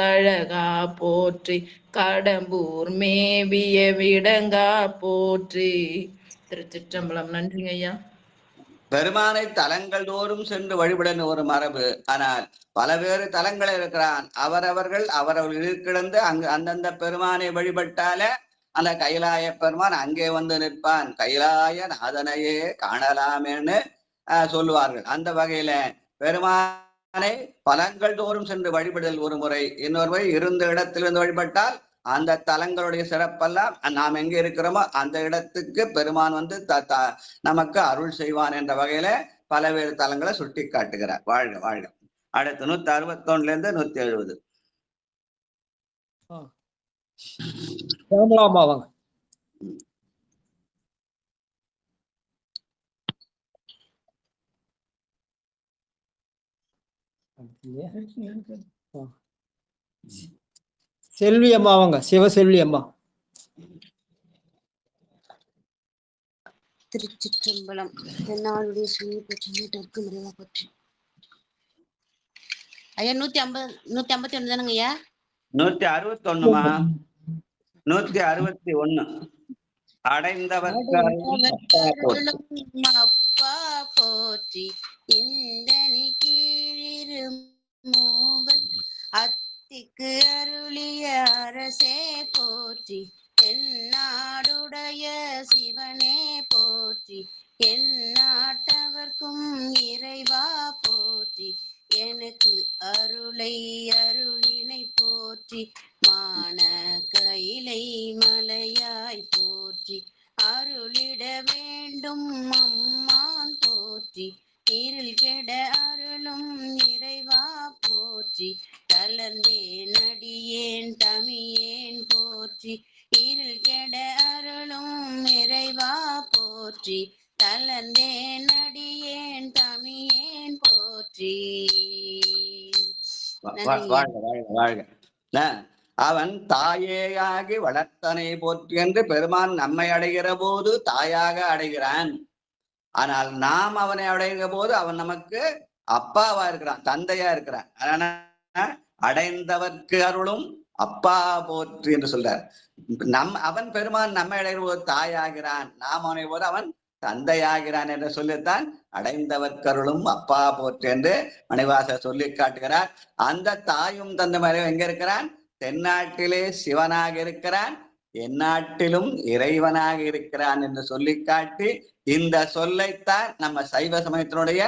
தழகா போற்றி, கடம்பூர் மேவிய விடங்கா போற்றி. திருச்சிற்றம்பலம். நன்றிங்க ஐயா. பெருமானை தலங்கள் தோறும் சென்று வழிபடன்னு ஒரு மரபு. ஆனால் பல வேறு தலங்கள் இருக்கிறான். அவரவர்கள் இருக்கிடந்து அங்கு அந்தந்த பெருமானை வழிபட்டால அந்த கைலாய பெருமான் அங்கே வந்து நிற்பான். கைலாய நாதனையே காணலாமேன்னு சொல்லுவார்கள். அந்த வகையில பெருமானை பலங்கள் தோறும் சென்று வழிபடுதல் ஒரு முறை. இன்னொரு முறை இருந்த இடத்திலிருந்து வழிபட்டால் அந்த தலங்களுடைய சிறப்பெல்லாம் நாம் எங்க இருக்கிறோமோ அந்த இடத்துக்கு பெருமான் வந்து நமக்கு அருள் செய்வான் என்ற வகையில பலவேறு தலங்களை சுட்டி காட்டுகிறார். வாழ்க வாழ்க. அடுத்து 161 170. வாங்க. செல்வி அம்மா அவங்க சிவசெல்வி அம்மா. திருச்சிற்றம்பலம். தென்னாளுடைய ஸ்ரீ பெற்றோருக்கு முறையாக பற்றி ஐயா 151 தானுங்க ஐயா? 161மா? 161. அடைந்தவர்க்கு அப்பா போற்றி இந்தனி கீழிரு மூவன் அத்திக்கு அருளிய அரசே போற்றி எந்நாடுடைய சிவனே போற்றி எந்நாட்டவர்க்கும் இறைவா போற்றி எனக்கு அருளை அருளினை போற்றி மான கைலை மலையாய் போற்றி அருளிட வேண்டும் அம்மான் போற்றி இருள் கெட அருளும் இறைவா போற்றி தளர்ந்தே நடியேன் தமியேன் போற்றி இருள் கெட அருளும் இறைவா போற்றி தளர்ந்தே நடியேன் தமியேன் போற்றி. அவன் தாயேயாகி வளர்த்தனை போற்றி என்று பெருமான் நம்மை அடைகிற போது தாயாக அடைகிறான். ஆனால் நாம் அவனை அடைகிற போது அவன் நமக்கு அப்பாவா இருக்கிறான், தந்தையா இருக்கிறான். அதனால அடைந்தவர்க்கு அருளும் அப்பா போற்றி என்று சொல்றார். அவன் பெருமான் நம்மை அடைகிற போது தாயாகிறான், நாம் அவனை போது அவன் தந்தையாகிறான் என்று சொல்லித்தான் அடைந்தவர்க்கருளும் அப்பா போற்றி என்று மணிவாசர் சொல்லி காட்டுகிறார். அந்த தாயும் தந்தை எங்க இருக்கிறான்? தென்னாட்டிலே சிவனாக இருக்கிறான், எந்நாட்டிலும் இறைவனாக இருக்கிறான் என்று சொல்லி காட்டி இந்த சொல்லைத்தான் நம்ம சைவ சமயத்தினுடைய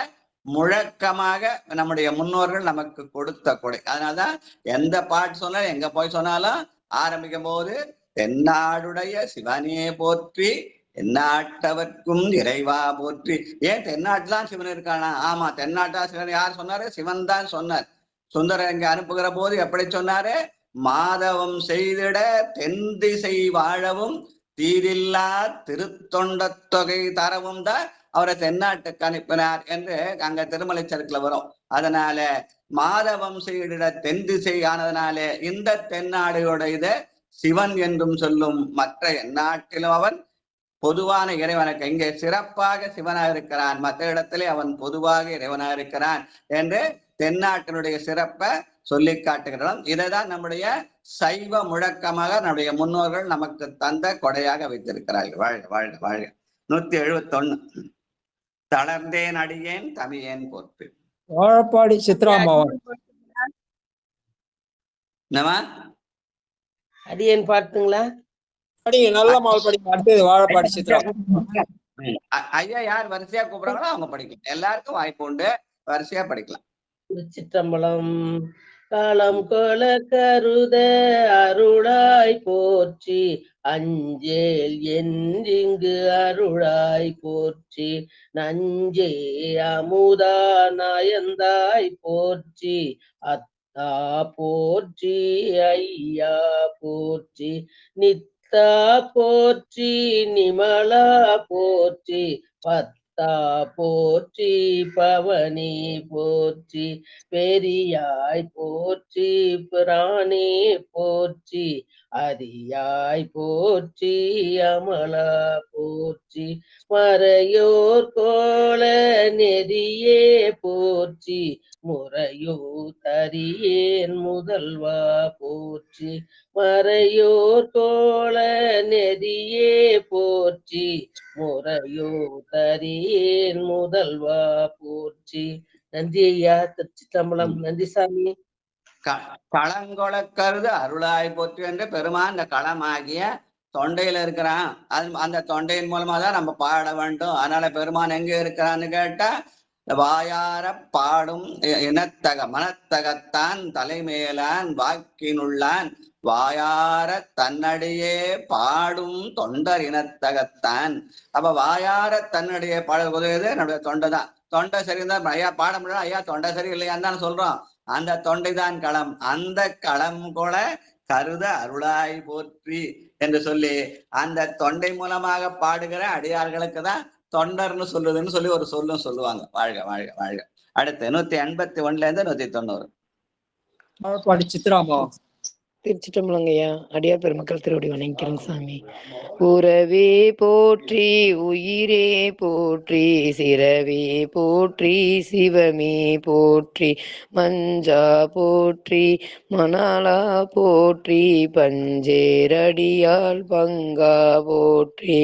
முழக்கமாக நம்முடைய முன்னோர்கள் நமக்கு கொடுத்த கொடை. அதனால்தான் எந்த பாட்டு சொன்னாலும் எங்க போய் சொன்னாலும் ஆரம்பிக்கும் போது தென்னாடுடைய சிவனே போற்றி எந்நாட்டவர்க்கும் இறைவா போற்றி. ஏன் தென்னாட்டுலாம் சிவன் இருக்கானா? ஆமா, தென்னாட்டா சிவன் யார் சொன்னாரு? சிவன் தான் சொன்னார். சுந்தரர் இங்க அனுப்புகிற போது எப்படி சொன்னாரு? மாதவம் செய்திட தென் திசை வாழவும் தீதில்லா திருத்தொண்ட தொகை தரவும் தான் அவரை தென்னாட்டுக்கு அனுப்பினார் என்று அங்க திருமலை சருக்குல வரும். அதனால மாதவம் செய்திட தென் திசை ஆனதுனாலே இந்த தென்னாடுடைய சிவன் என்றும் சொல்லும். மற்ற எந்நாட்டிலும் அவன் பொதுவான இறைவனுக்கு இங்கே சிறப்பாக சிவனாக இருக்கிறான், மற்ற இடத்திலே அவன் பொதுவாக இறைவனாக இருக்கிறான் என்று தென்னாட்டினுடைய சிறப்பை சொல்லி காட்டுகிறோம். இதைதான் நம்முடைய சைவ முழக்கமாக நம்முடைய முன்னோர்கள் நமக்கு தந்த கொடையாக வைத்திருக்கிறார்கள். வாழ்க வாழ்க வாழ்க. 171. தளர்ந்தேன் அடியேன் தமியேன் போற்றி. வாழப்பாடி சித்ராமாவன். என்னமா அடியேன் பாட்டுங்களா? படிங்க, நல்ல மாவல் படிங்க. அடுத்தது வாழப்பாடி சித்ரா. ஐயா யார் வரிசையா கூப்பிடுறாங்களோ அவங்க படிக்கலாம். எல்லாருக்கும் வாய்ப்பு உண்டு, வரிசையா படிக்கலாம். திருச்சிற்றம்பலம். காலம் கொல கருத அருளாய் போற்றி அஞ்சேல் என்றிங்கு அருளாய் போற்றி நஞ்சே அமுதா நயந்தாய் போற்றி அத்தா போற்றி ஐயா போற்றி நித்தா போற்றி நிமலா போற்றி பத்தா போற்றி பவனி போற்றி பெரியாய் போற்றி பிரானே போற்றி அரியாய் போற்றி அமலா போற்றி மறையோர் கோல நெறியே போற்றி முறையோ தரியேன் முதல்வா போற்றி மறையோர் கோல நெறியே போற்றி முறையோ தரியேன் முதல்வா போற்றி. நன்றி ஐயா. திருச்சிற்றம்பலம். நன்றி சாமி. களங்கொள கருது அருளாய் போற்றி என்று பெருமான் இந்த களமாகிய தொண்டையில இருக்கிறான். அந்த தொண்டையின் மூலமா தான் நம்ம பாட வேண்டும். அதனால பெருமான் எங்க இருக்கிறான்னு கேட்டா வாயார பாடும் இனத்தக மனத்தகத்தான் தலைமேலான் வாக்கினுள்ளான் வாயார தன்னடியே பாடும் தொண்டர் இனத்தகத்தான். அப்ப வாயார தன்னடியே பாடுவது நம்முடைய தொண்டை தான். தொண்டை சரிதான் ஐயா பாட முடியும், ஐயா தொண்டை சரி இல்லையான்னு தான் சொல்றோம். அந்த தொண்டைதான் களம். அந்த களம் கூட கருத அருளாய் போற்றி என்று சொல்லி அந்த தொண்டை மூலமாக பாடுகிற அடியார்களுக்கு தான் தொண்டர்னு சொல்லுதுன்னு சொல்லி ஒரு சொல்லும் சொல்லுவாங்க. வாழ்க வாழ்க வாழ்க. அடுத்து 181 இருந்து 190. பாடி சித்ராமா. திருச்சிட்டம்பலங்கய்யா. அடியார் பெருமக்கள் திருவடி வணங்கிக்கிறேங்க சாமி. உறவே போற்றி, உயிரே போற்றி, சிறவே போற்றி, சிவமே போற்றி, மஞ்சா போற்றி, மணாலா போற்றி, பஞ்சேரடியால் பங்கா போற்றி,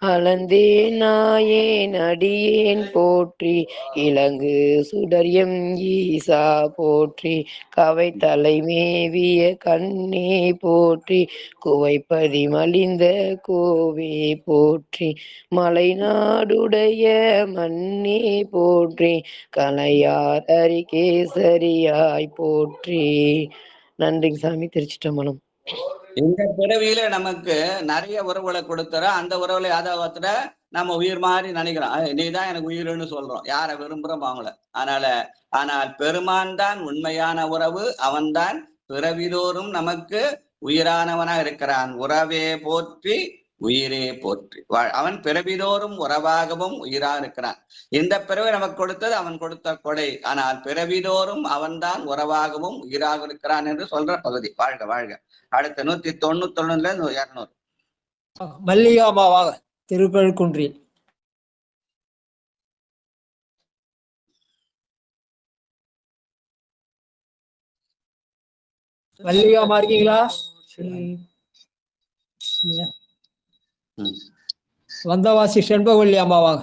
அளந்தே நாயேன் அடியேன் போற்றி, இலங்கு சுடரியம் ஈசா போற்றி, கவை தலை மேவிய கண்ணே போற்றி, குவைப்பதி மலிந்த கோவே போற்றி, மலைநாடுடைய மண்ணே போற்றி, கலையார் அரிகேசரியாய் போற்றி. நன்றிங்க சாமி. திருச்சிட்டம்பலம். இந்த பிறவியில நமக்கு நிறைய உறவுகளை கொடுத்துற அந்த உறவுல யாதவத்துல நம்ம உயிர் மாதிரி நினைக்கிறோம். நீதான் எனக்கு உயிர்னு சொல்றோம். யாரை விரும்புறோம் அவங்கள. ஆனால் பெருமான் தான் உண்மையான உறவு. அவன்தான் பிறவிதோறும் நமக்கு உயிரானவனா இருக்கிறான். உறவே போற்றி, உயிரே போற்றி. அவன் பிறவிதோறும் உறவாகவும் உயிரா இருக்கிறான். இந்த பிறவை நமக்கு கொடுத்தது அவன் கொடுத்த கொடை. ஆனால் பிறவிதோறும் அவன்தான் உறவாகவும் உயிராக இருக்கிறான் என்று சொல்ற பகுதி. வாழ்க வாழ்க. அடுத்து 191 200. மல்லிகாமாவாக திருக்கழுக்குன்றில். மல்லிகாமா இருக்கீங்களா? வந்தவாசி செண்பகவல்லி அம்மாவாக.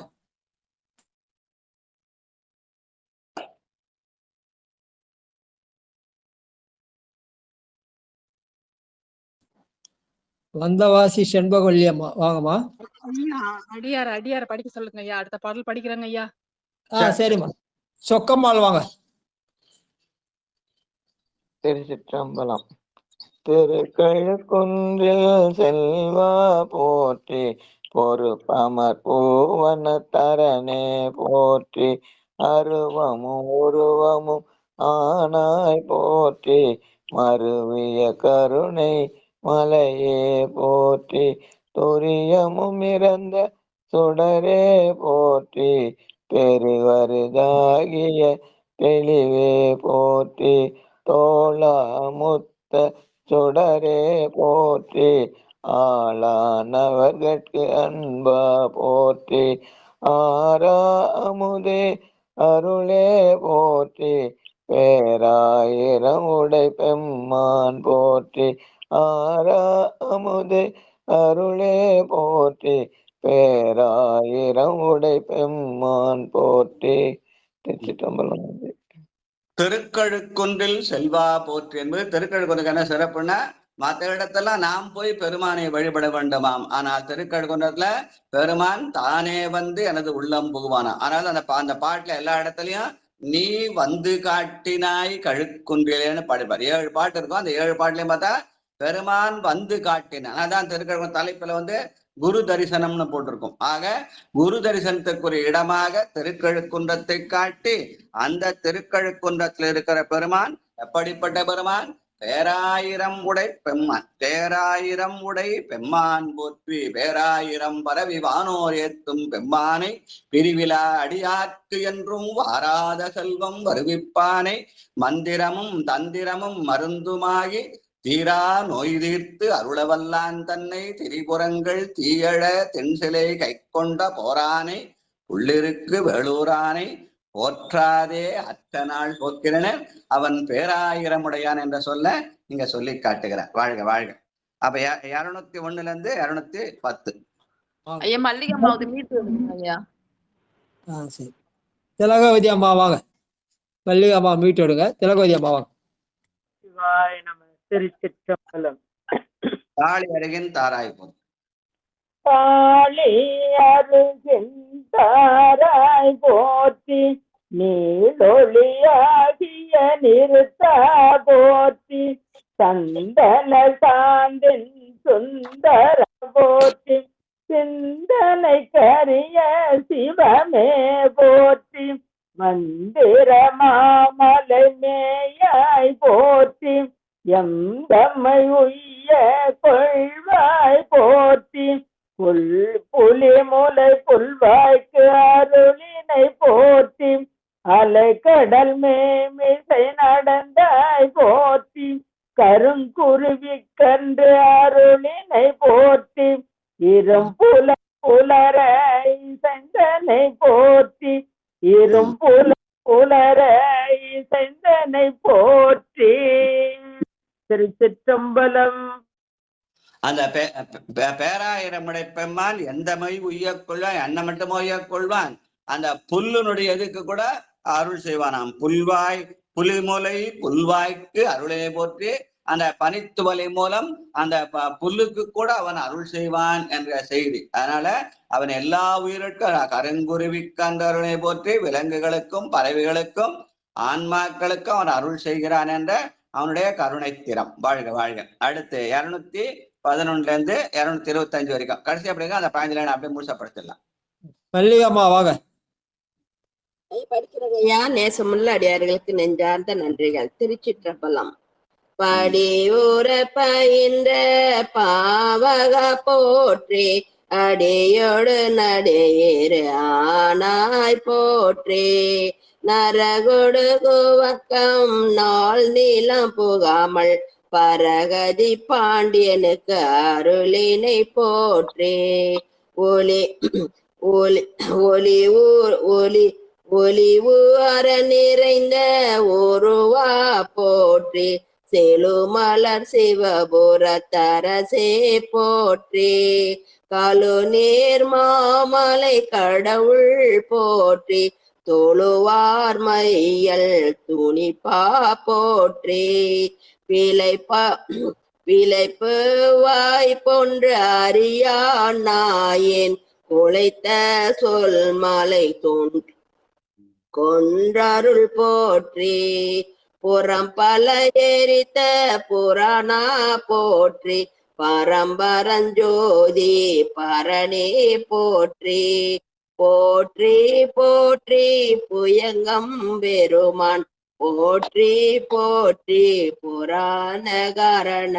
வந்தவாசி செண்பகவல்லி அம்மா வாங்கம்மா. அடியார படிக்க சொல்லுங்க ஐயா. அடுத்த பாடல் படிக்கிறேங்க ஐயா. சரிம்மா. சொக்கம்மாள் வாங்க. திருச்சிற்றம்பலம். திருக்கழுக்குன்றில் செல்வா போற்றி, பொறுப்பமர் பூவன தரனே போற்றி, அருவமும் உருவமும் ஆனாய் போற்றி, மருவிய கருணை மலையே போற்றி, துரியமும் இறந்த சுடரே போற்றி, பெருவருதாகிய தெளிவே போற்றி, தோளாமுத்த சுடரே போற்றி, ஆளானவர்கட்கு அன்பா போற்றி, ஆரா அமுதே அருளே போற்றி, பேராயிரம் உடை பெம்மான் போற்றி, ஆரா அமுதே அருளே போற்றி, பேராயிரம் உடை பெம்மான் போற்றி. திருச்சிற்றம்பலம். திருக்கழுக்குன்றில் செல்வா போற்றி என்பது திருக்கழுக்குன்றுக்கு என்ன சிறப்புன்னா, மற்ற இடத்தெல்லாம் நாம் போய் பெருமானை வழிபட வேண்டுமாம். ஆனால் திருக்கழுக்குன்றத்துல பெருமான் தானே வந்து எனது உள்ளம் புகுவானா. ஆனால் அந்த பாட்டுல எல்லா இடத்துலயும் நீ வந்து காட்டினாய் கழுக்குன்றிலேன்னு பாடுவார். 7 பாட்டு இருக்கும். அந்த 7 பாட்டுலயும் பார்த்தா பெருமான் வந்து காட்டினான். அதான் திருக்கழுக்குன்ற தலைப்புல வந்து குரு தரிசனம்னு போட்டிருக்கும். ஆக குரு தரிசனத்துக்குரிய இடமாக திருக்கழுக்குன்றத்தை காட்டி, அந்த திருக்கழுக்குன்றத்தில் இருக்கிற பெருமான் எப்படிப்பட்ட பெருமான்? பேராயிரம் உடை பெம்மான். பேராயிரம் உடை பெம்மான் போற்றி, பேராயிரம் பரவி வானோர் ஏத்தும் பெம்மானை, பிரிவிழா அடியார்க்கு என்றும் வாராத செல்வம் வருவிப்பானை, மந்திரமும் தந்திரமும் மருந்துமாகி தீரா நோய் தீர்த்து அருளவல்லான் தன்னை, திரிபுரங்கள் தீயழ தென்சிலை கை கொண்ட போரானை, உள்ளிருக்கு வேளூரானை, போற்றாதே அற்ற நாள் போக்கிறன, அவன் பேராயிரமுடையான் என்ற சொல்ல நீங்க சொல்லி காட்டுகிறார். வாழ்க வாழ்க. அப்ப 201 இருந்து 210. ஐயா மல்லிகம்மாவது மீட்டு ஐயா. சரி. திலகவதி அம்மா வாங்க. மல்லிகம்மா மீட்டு எடுங்க. திலகவதி அம்மா வாங்க. சிவாய நம. திருச்சிற்றம்பலம். தாளி அருகின் தாராய் போல். தாளி அருகின் தாராய் போற்றி, நீளொளியாகிய நிறுத்தா போற்றி, சந்தன சாந்தின் சுந்தர போற்றி, சிந்தனை கரிய சிவமே போற்றி, மந்திர மாமலை மேயாய் போற்றி, எங்கம்மை உய்ய கொள்வாய் போற்றி, புலி முலை புல்வாய்க்கு அருளினை போற்றி, அலை கடல் மேமிசை நடந்தாய் போற்றி கருங்குருவி கன்று அருளினை போற்றி இரும்புல புலர செந்தனை போற்றி இரும்புல புலர செந்தனை போற்றி. திருச்சிற்றம்பலம். அந்த பேராயிரமுடை பெம்மான் எந்த மை உய்யக் கொள்வான், என்ன மட்டும் உய்யக் கொள்வான். அந்த புல்லுனுடைய இதுக்கு கூட அருள் செய்வானாம். புல்வாய் புலிமுலை புல்வாய்க்கு அருளை போற்றி அந்த பனித்துவலை மூலம் அந்த புல்லுக்கு கூட அவன் அருள் செய்வான் என்ற செய்தி. அதனால அவன் எல்லா உயிருக்கும் கருங்குருவிக்கு அந்த அருளை போற்றி விலங்குகளுக்கும் பறவைகளுக்கும் ஆன்மாக்களுக்கும் அவன் அருள் செய்கிறான் என்ற அவனுடைய கருணை திறம். வாழ்க வாழ்க. அடுத்து 211 225 வரைக்கும் கடைசி அப்படிங்க அந்த 15 லைன் அப்படியே முழுசா படிச்சிடலாம். மல்லிகம்மா வாங்க. படிக்கிறதையா நேசமுள்ள அடியார்களுக்கு நெஞ்சார்ந்த நன்றிகள். திருச்சிற்றம்பலம். படியூர பயின்ற பாவக போற்றி அடியோடு நடையேறு ஆனாய் போற்றி நரகொடு குவக்கம் நாள் நீளம் புகாமல் பரகதி பாண்டியனுக்கு அருளினை போற்றி ஒலி ஒலி ஒலி ஊர் ஒலி ஒலிவு அற நிறைந்த ஒருவா போற்றி செலுமலர் சிவபுரத்தரசே போற்றி காலு நீர் மாமலை கடவுள் போற்றி தொழுவார் மையல் துணிப்பா போற்றி பிழைப்பு வாய் போன்று அறியா நாயேன் குலைத்த சொல் மலை கொன்றருள் போற்றி புறம் பல எரித்த புராணா போற்றி பரம்பரஞ்சோதி பரணே போற்றி போற்றி போற்றி புயங்கம் பெருமான் போற்றி போற்றி புராணகரண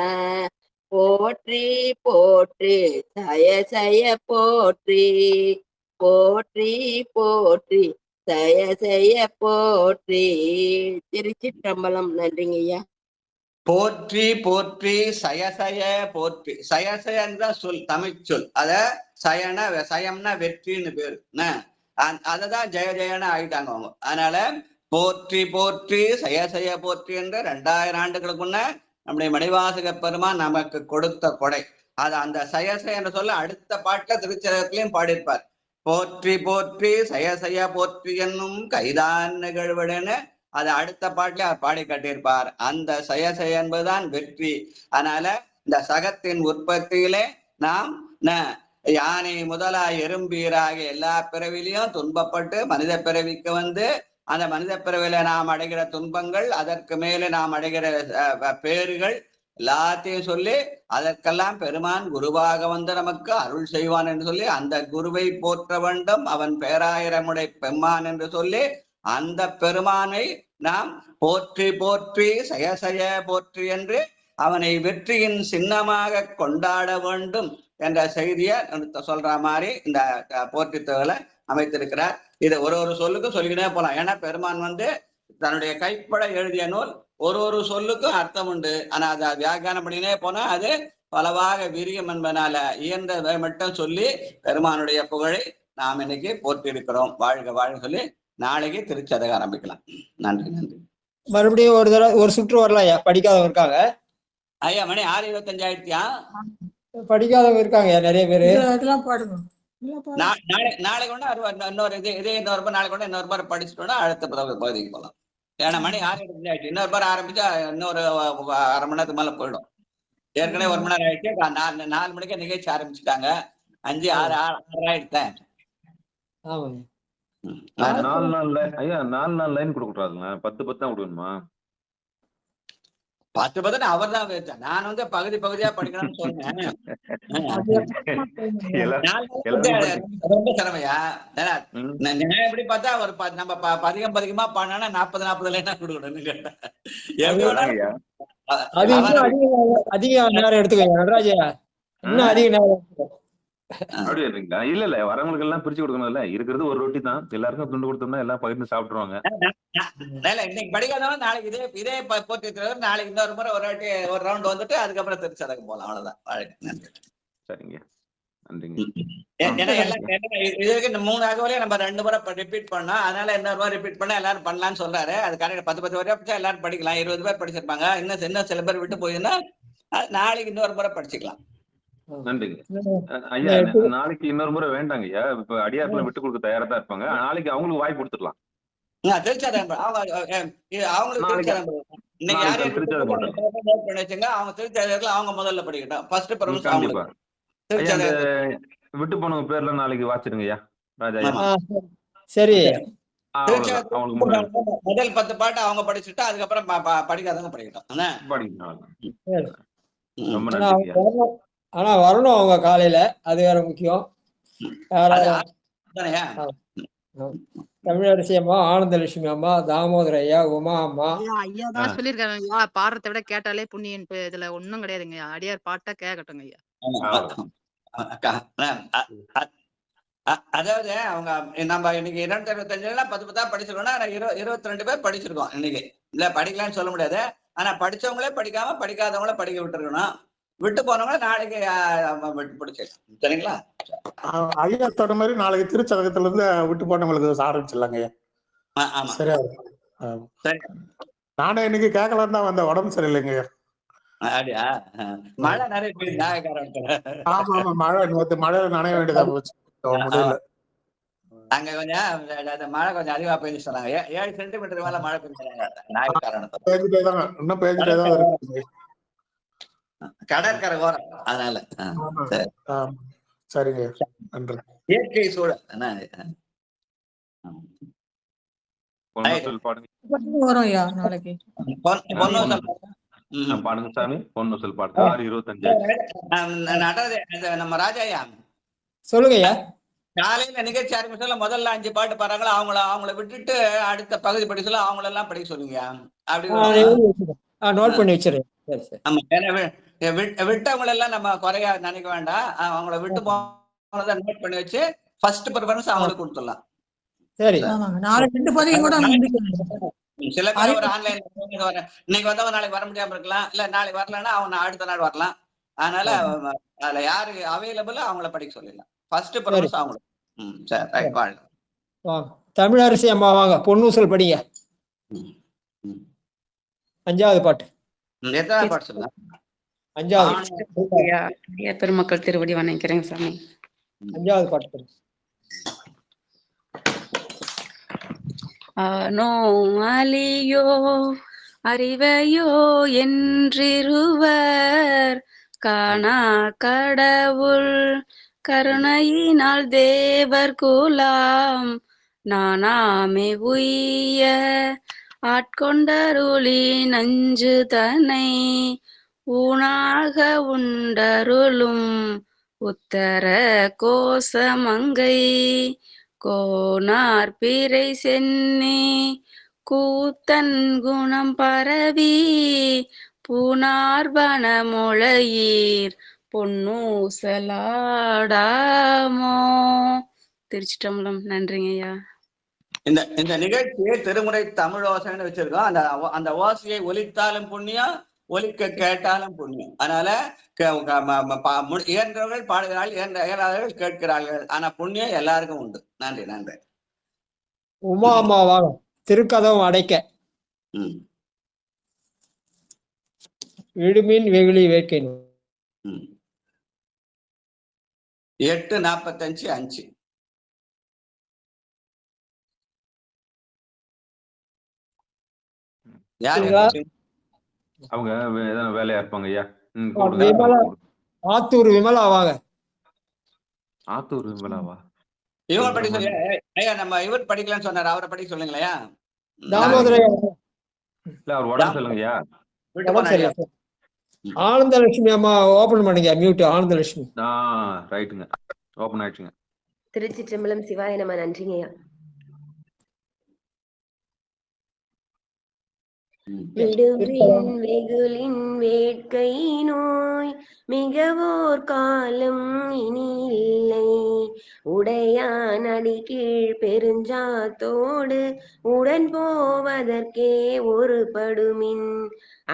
போற்றி போற்றி சய சய போற்றி போற்றி போற்றி சய சய போற்றி. திருச்சிற்றம்பலம். நன்றிங்க ஐயா. போற்றி போற்றி சயசய போற்றி. சயசய என்ற சொல் தமிழ் சொல். அத சயம்னா வெற்றின்னு பேரு. அததான் ஜெய ஜெயன்னு ஆயிட்டாங்க அவங்க. அதனால போற்றி போற்றி சயசய போற்றி என்ற 2000 ஆண்டுகளுக்கு முன்ன நம்முடைய மணிவாசக பெருமான் நமக்கு கொடுத்த கொடை. அது அந்த சயசய என்ற சொல்ல அடுத்த பாட்டுல திருச்சரகத்திலையும் பாடியிருப்பார். போற்றி போற்றி சயசய போற்றி என்னும் கைதான் நிகழ்வுடனே அது அடுத்த பாட்டில பாடி கட்டியிருப்பார். அந்த சயசய என்பதுதான் வெற்றி. அதனால இந்த சகத்தின் உற்பத்தியிலே நாம் யானை முதலாய் எறும்பீராக எல்லா பிறவிலையும் துன்பப்பட்டு மனித பிறவிக்கு வந்து அந்த மனித பிறவில நாம் அடைகிற துன்பங்கள், அதற்கு மேலே நாம் அடைகிற பேறுகள் எல்லாத்தையும் சொல்லி அதற்கெல்லாம் பெருமான் குருவாக வந்து நமக்கு அருள் செய்வான் என்று சொல்லி அந்த குருவை போற்ற வேண்டும். அவன் பேராயிரமுடை பெம்மான் என்று சொல்லி அந்த பெருமானை நாம் போற்றி போற்றி சயசய போற்றி என்று அவனை வெற்றியின் சின்னமாக கொண்டாட வேண்டும் என்ற செய்தியை சொல்ற மாதிரி இந்த போற்றி தொகை அமைத்திருக்கிறார். இதை ஒரு சொல்லுக்கும் சொல்லிக்கிட்டே போலாம். ஏன்னா பெருமான் வந்து தன்னுடைய கைப்பட எழுதிய நூல் ஒரு சொல்லுக்கும் அர்த்தம் உண்டு. ஆனா அதை வியாக்கியானம் பண்ணினே போனா அது பலவாக விரியும் என்பதனால இயன்றதை மட்டும் சொல்லி பெருமானுடைய புகழை நாம் இன்னைக்கு போற்றி இருக்கிறோம். வாழ்க வாழ்க சொல்லி நாளைக்கு திருச்சதக ஆரம்பிக்கலாம். நன்றி நன்றி. மறுபடியும் ஒரு சுற்று வரலாம் ஐயா. படிக்காதவங்க இருக்காங்க ஐயா. மணி 6:25 ஆயிடுச்சியா? படிக்காதவங்க இருக்காங்க நிறைய பேரு. நாளைக்கு கொண்டு இன்னொரு நாளைக்கு கொண்டு இன்னொரு பார் படிச்சுட்டோம்னா அடுத்த பகுதிக்கு போகலாம். ஏன்னா மணி 6:25 ஆயிடுச்சு. இன்னொரு பார் ஆரம்பிச்சா இன்னொரு 1/2 மணி நேரத்துக்கு மேல போயிடும். ஏற்கனவே 1 மணி நேரம் ஆயிடுச்சு. 4 மணிக்கு நிகழ்ச்சி ஆரம்பிச்சுட்டாங்க. 5, 6 ஆயிடுச்சேன். 4 லைன் கொடுக்க கூடாதுங்க. 10 தான் கொடுக்கணுமா? 10 அவர் தான் வச்சேன். நான் வந்து பகுதியா படிக்கணும்னு சொன்னேன். ரொம்ப சிரமையா? நான் எப்படி பார்த்தா ஒரு நம்ம பதிகமா பாடினா 40 லைனா கொடுக்கணும்னு கேட்டேன். அதிக நேரம் எடுத்துக்கோங்க நடராஜா. இன்னும் அதிக நேரம் அப்படி இருக்கீங்களா? இல்ல இல்ல, வரவங்களுக்கு எல்லாம் பிரிச்சு கொடுக்கணும்ல. இருக்கிறது ஒரு ரொட்டி தான், எல்லாருக்கும் துண்டு கொடுத்தோம்னா எல்லாம் பகிர்ந்து சாப்பிட்டுருவாங்க. இன்னைக்கு படிக்காதவன் நாளைக்கு இதே போட்டி நாளைக்கு இன்னொரு முறை ஒரு வாட்டி ஒரு ரவுண்ட் வந்துட்டு அதுக்கப்புறம் திருச்சதகம் போலாம். அவ்வளவுதான். சரிங்க, நன்றிங்க. ஏன்னா இதுக்கு இந்த 3 அகவலையும் நம்ம 2 முறை ரிப்பீட் பண்ணோம். அதனால இன்னொரு முறை ரிப்பீட் பண்ணா எல்லாரும் பண்ணலாம்னு சொல்றாரு. அது கரெக்ட். 10 வரையா படிச்சா எல்லாரும் படிக்கலாம். 20 பேர் படிச்சிருப்பாங்க. இன்னும் சில பேர் விட்டு போயிருந்தா நாளைக்கு இன்னொரு முறை படிச்சுக்கலாம். நன்றிங்க ஐயா. நாளைக்கு இன்னொரு முறை வேண்டாங்க ஐயா. இப்ப அடியாருக்குள்ள விட்டு கொடுக்க தயாரா தான் இருப்பாங்க. நாளைக்கு அவங்களுக்கு வாய்ப்பு கொடுத்துடலாம். திருச்சாதகம் அவங்களுக்கு திருச்சாதகம் இன்னைக்கு யார் நோட் பண்ணி வச்சுங்க. அவங்க திருச்சாதகத்துல அவங்க முதல்ல படிக்கட்டும். ஃபர்ஸ்ட் ப்ரிஃபரன்ஸ் அவங்களுக்கு. விட்டு போனவங்க பேர்ல நாளைக்கு வாச்சிடுங்க ஐயா. ராஜா சரி. முதல் 10 பாட்டு அவங்க படிச்சுட்டா அதுக்கப்புறம் படிக்காதவங்க படிக்கட்டும். ஆனா வரணும் அவங்க காலையில, அது வேற முக்கியம். தமிழரசி அம்மா, ஆனந்தலட்சுமி அம்மா, தாமோதர ஐயா, உமா அம்மா. ஐயா தான் சொல்லிருக்காங்க பாடுறத விட கேட்டாலே புண்ணியன்ட்டு. இதுல ஒண்ணும் கிடையாதுங்க. அடியார் பாட்டா கேட்கட்டுங்க ஐயா. அதாவது அவங்க நம்ம இன்னைக்கு 225 10 படிச்சிருக்கோம்னா 22 பேர் படிச்சிருக்கோம் இன்னைக்கு. இல்ல படிக்கலாம்னு சொல்ல முடியாது. ஆனா படிச்சவங்களே படிக்காம படிக்காதவங்கள படிக்க விட்டுருக்கணும். விட்டு போனவங்கள நாளைக்கு பிடிச்சிருக்கோம். சரிங்களா? ஐயா சொன்ன மாதிரி நாளைக்கு திருச்சதகத்துல இருந்து விட்டு போனவங்களுக்கு ஆரம்பிச்சிடலாங்க ஐயா. சரியா? நானே இன்னைக்கு கேட்கலாம் தான் வந்த, உடம்பு சரியில்லைங்க ஐயா. அப்படியா? மழை நிறைய பேர் ஆமா ஆமா, மழை நனைய வேண்டியதா போச்சு. முடியல. அங்க கொஞ்சம் மழை கொஞ்சம் அதிகமா பெய்ஞ்சு சொன்னாங்க. 7 சென்டிமீட்டர் மேல மழை பெய்ஞ்சாங்க. இன்னும் பேஞ்சிட்டே தான் இருக்கு. கடற்கரை ஓரம், அதனால. சரிங்க, நன்றி. இயற்கை சூழல் வரும் ஐயா நாளைக்கு. பாடுங்க சாமி. பொன்னுசல் பாட்டு 6:25. நம்ம ராஜாயா சொல்லுங்க ஐயா. காலையில நிகழ்ச்சி ஆரம்பிச்சால முதல்ல 5 பாட்டு பாடுறாங்களா, அவங்கள விட்டுட்டு அடுத்த பகுதி படிக்க சொல்ல அவங்கள எல்லாம் படிக்க சொல்லுங்க. அப்படி நோட் பண்ணி வச்சிருக்கேன். ஆமா, விட்டவங்க எல்லாம் நம்ம குறையா நினைக்க வேண்டாம். அவங்கள விட்டு போனதை நோட் பண்ணி வச்சு ஃபர்ஸ்ட் ப்ரிஃபரன்ஸ் அவங்களுக்கு கொடுத்துடலாம். சரி. சில பேர் ஒரு ஆன்லைன் இன்னைக்கு வந்தவங்க நாளைக்கு வர முடியாம இருக்கலாம். இல்ல நாளைக்கு வரலன்னா அவங்க அடுத்த நாள் வரலாம். அதனால அதுல யாரு அவைலபிள் அவங்கள படிக்க சொல்லிடலாம். ஃபர்ஸ்ட் ப்ரிஃபரன்ஸ் அவங்களுக்கு. தமிழரசி அம்மா வாங்க, பொன்னூசல் படிங்க. 5வது பாட்டு. எத்தனாவது பாட்டு சொல்லுங்க? 5வது. பெருமக்கள் திருவடி வணங்கிறேன் சாமி. 5வது பாட்டு. ஆனோ அலியோ அறிவையோ என்றிருவர் காணா கடவுள் கருணையினால் தேவர் குலாம் நானாமே உய்ய ஆட்கொண்டருளி நஞ்சு தன்னை ஊனாக உண்டருளும் உத்தர கோசமங்கை கோனார் பிறை சென்னி கூத்தன் குணம் பரவி பூனார் வனமுளையீர் பொன்னூசலாடாமோ. திருச்சிற்றம்பலம். நன்றிங்க ஐயா. இந்த நிகழ்ச்சியை திருமுறை தமிழ் ஓசைன்னு வச்சிருக்கோம். அந்த ஓசையை ஒலித்தாலும் புண்ணியம், ஒலிக்க கேட்டாலும் புண்ணியம். அதனால இயன்றவர்கள் பாடுகிறார்கள், இயன்றாதவர்கள் கேட்கிறார்கள். ஆனா புண்ணியம் எல்லாருக்கும் உண்டு. நன்றி நன்றி. உமா அம்மாவாக திருக்கதவும் அடைக்க விடுமின் வெகுளி வேட்கை 8:45 அவங்க வேலையா இருப்பாங்க ஐயா. ஆத்தூர் விமலா வாங்க. ஆத்தூர் விமலாவா? இவங்க படிக்க சொல்ல ஐயா. நம்ம இவர் படிக்கலாம்னு சொன்னாரு, அவரை படிக்க சொல்லுங்களா? தாமோதர இல்ல, அவர் உடம்பு சொல்லுங்கய்யா. ஆனந்தலட்சுமி அம்மா ஓபன் பண்ணுங்க. மியூட் ஆனந்தலட்சுமி. ரைட்டுங்க, ஓபன் ஆயிடுச்சுங்க. திருச்சிற்றம்பலம். சிவாய நம. நன்றிங்கய்யா. விடும்பின் வெகுளின் வேட்கை நோய் மிகவோர் காலம் இனி இல்லை. உடையான் அடிக்கீழ் பெருஞ்சாத்தோடு உடன் போவதற்கே ஒரு படுமின்.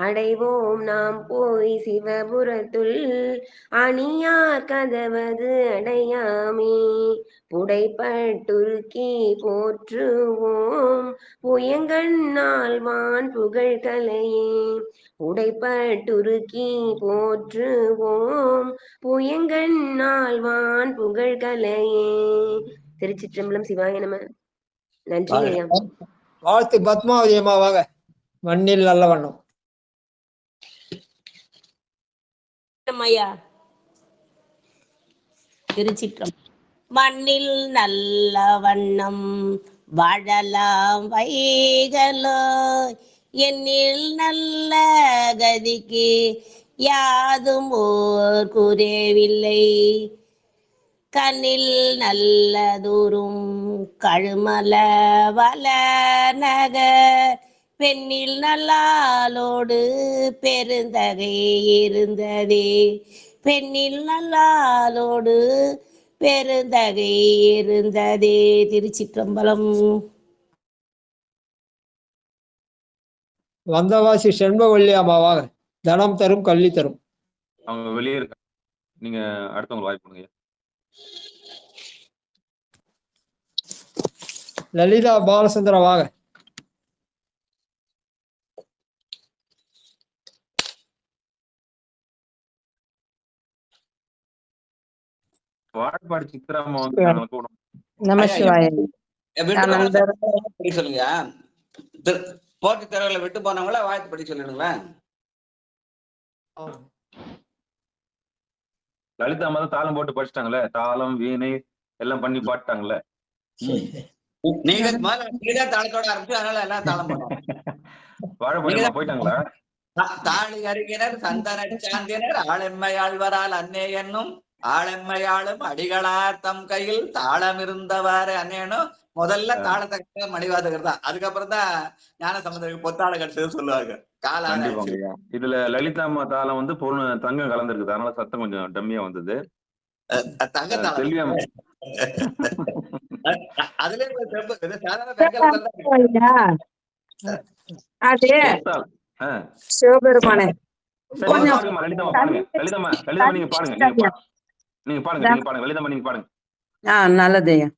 அடைவோம் நாம் போய் சிவபுரத்துள் அணியார் கதவது அடையாமே. புடைப்பட்டுருக்கி போற்றுவோம் புயங்கண்ணாழ்வான் புகழ்கலையே. உடைப்பட்டுருக்கி போற்றுவோம் புயங்கண்ணாழ்வான் புகழ்கலையே. திருச்சிற்றம்பலம். சிவாய நம. நன்றி ஐயா. வாழ்த்து பத்மாவதி அம்மாவாக மண்ணில் நல்ல வண்ணம். ஐயா திருச்சிற்றம்பலம். மண்ணில் நல்ல வண்ணம் வாழலாம் வைகளோ, என்னில் நல்ல கதிக்கு யாதும் ஓர் குறைவில்லை. கண்ணில் நல்ல தூரும் கழுமல வள நகர் பெண்ணில் நல்லாளோடு பெருந்தகை இருந்ததே. பெண்ணில் நல்லாளோடு பெருந்தகை இருந்ததே. திருச்சிற்றம்பலம். வந்தவாசி செண்பவள்ளி அம்மாவாக தனம் தரும் கல்வி தரும். அவங்க வெளியே இருக்க, நீங்க அடுத்தவங்க வாய்ப்பு கொடுங்க. லலிதா பாலசுந்தரவாக வாழப்பாடி சித்ராமா வந்து கூட நமசிவாய. சொல்லுங்க. போட்டி தேர்வுல விட்டு போனவங்கள வாழ்த்து படி சொல்லிடுங்களேன். லலிதா அம்மா தான் தாளம் போட்டு படிச்சிட்டாங்களே, தாளம் வீணை எல்லாம் பண்ணி பாட்டாங்கல்ல. நீங்க தாளத்தோட ஆரம்பிச்சு அதனால எல்லாம் தாளம் போட்டோம். வாழப்பாடி போயிட்டாங்களா? தாளி அறிஞர் சந்தன சாந்தியனர் ஆளெம்மையாழ்வரால் அன்னே என்னும் ஆளெம்மையாளும் அடிகளார் தம் கையில் தாளம் இருந்தவாறு அன்னேனும் முதல்ல தாளத்தை மணிவாதகர் தான். அதுக்கப்புறம் தான் ஞான சம்பந்தருக்கு பொத்தாள கட்சி சொல்லுவாங்க. இதுல லலிதா அம்மா தாளம் வந்து பொருள் தங்கம் கலந்துருக்குது, அதனால சத்தம் கொஞ்சம் டம்மியா வந்தது. சிவபெருமானே நல்லதையா.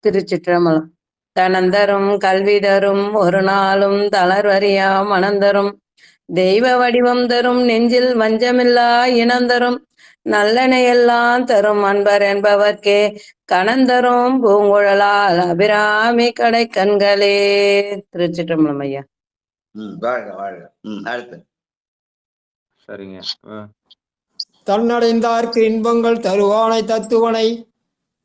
திருச்சிற்றம்பலம். தனந்தரும் கல்வி தரும் ஒரு நாளும் தளர்வறியா மனந்தரும் தெய்வ வடிவம் தரும் நெஞ்சில் வஞ்சமில்லா இனந்தரும் நல்லனையெல்லாம் தரும் அன்பர் என்பவர்க்கே கணந்தரும் பூங்குழலால் அபிராமி கடை கண்களே. திருச்சிற்றம்பலம் ஐயா. சரிங்க. தன்னடைந்தார்க்கு இன்பங்கள் தருவானை தத்துவனை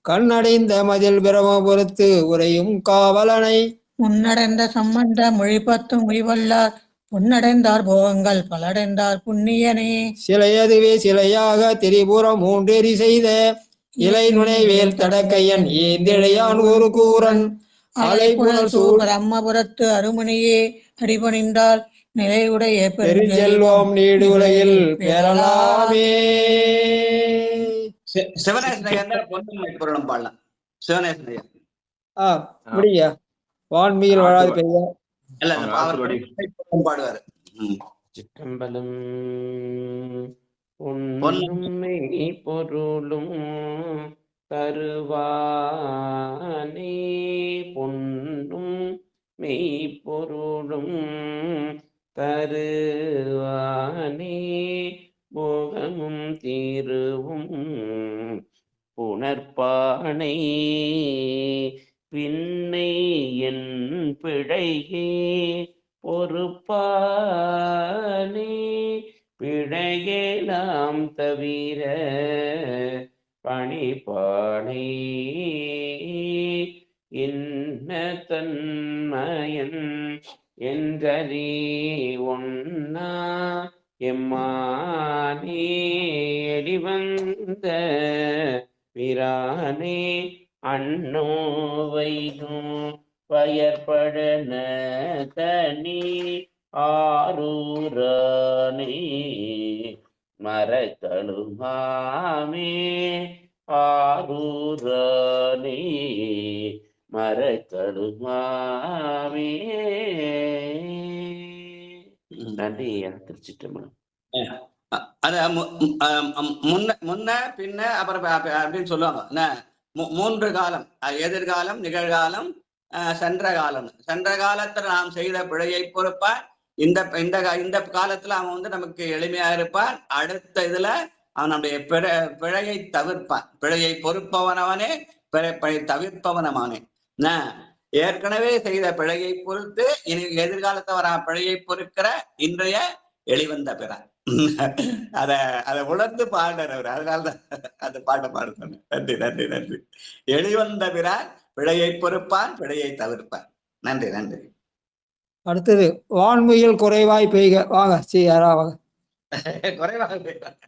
கண்ணடைந்த மதில் பிரமபுரத்து உரையும் காவலனை. முன்னடைந்த சம்பந்த மொழிபத்தும் முடிவல்லார் பொன்னடைந்தார் போகங்கள் பலடைந்தார் புண்ணியனே. சிலையதுவே சிலையாக திரிபுரம் மூன்றெறி செய்த இலை நுழைவேல் தடக்கையன் ஏந்திழையான் ஒரு கூரன் அலை புனல் சூழ் பிரம்மபுரத்து அருமணியே அடிபணிந்தால் நிலையுடைய பெருஞ்செல்வம் நீடு உலகில் பெறலாமே. சிவனேசன் பொன்னும் பாடலாம். சிவனேசன் முடியா வான்மீர் வளாது பெய்யா பாடுவாரு. சிற்றம்பலம். பொன்னும் மெய் பொருளும் தருவானே. பொன்னும் மெய் பொருளும் தருவானே. போகமும் தீருவும் புணர்பானை பின்னை என் பிழையே பொறுப்பானே. பிழையெல்லாம் தவிர பணிப்பானை என்ன தன்மயன் என்றறி ஒன்னா எம்மானே. எடிவந்த பிரானே அன்னோவையும் வயற்பழன தனி ஆரூரனே மரத்தழுமாமே ஆரூரனே மரத்தழுமாமே. நன்றி ஐயா. திருச்சிற்றம்பலம். அத முன்ன பின்ன அப்புறம் அப்படின்னு சொல்லுவாங்க. என்ன 3 காலம், எதிர்காலம், நிகழ்காலம், சென்ற காலம். சென்ற காலத்துல நாம் செய்த பிழையை பொறுப்பான். இந்த காலத்துல அவன் வந்து நமக்கு எளிமையா இருப்பான். அடுத்த இதுல அவன் நம்முடைய பிழையை தவிர்ப்பான். பிழையை பொறுப்பவனவனே, பிழை தவிர்ப்பவனமானே. ஏற்கனவே செய்த பிழையை பொறுத்து இனி எதிர்காலத்தை வர பிழையை பொறுக்கிற இன்றைய எளிவந்த பிறான். அதை உணர்ந்து பாடுறார் அவர். அதனால்தான் அந்த பாட்டை பாடுறாங்க. நன்றி நன்றி நன்றி. எளிவந்த பிறான் பிழையை பொறுப்பான், பிழையை தவிர்ப்பான். நன்றி நன்றி. அடுத்தது வான்முயல் குறைவாய் பெய்க. வாங்க யாரா வாங்க. குறைவாக பெய்வாங்க.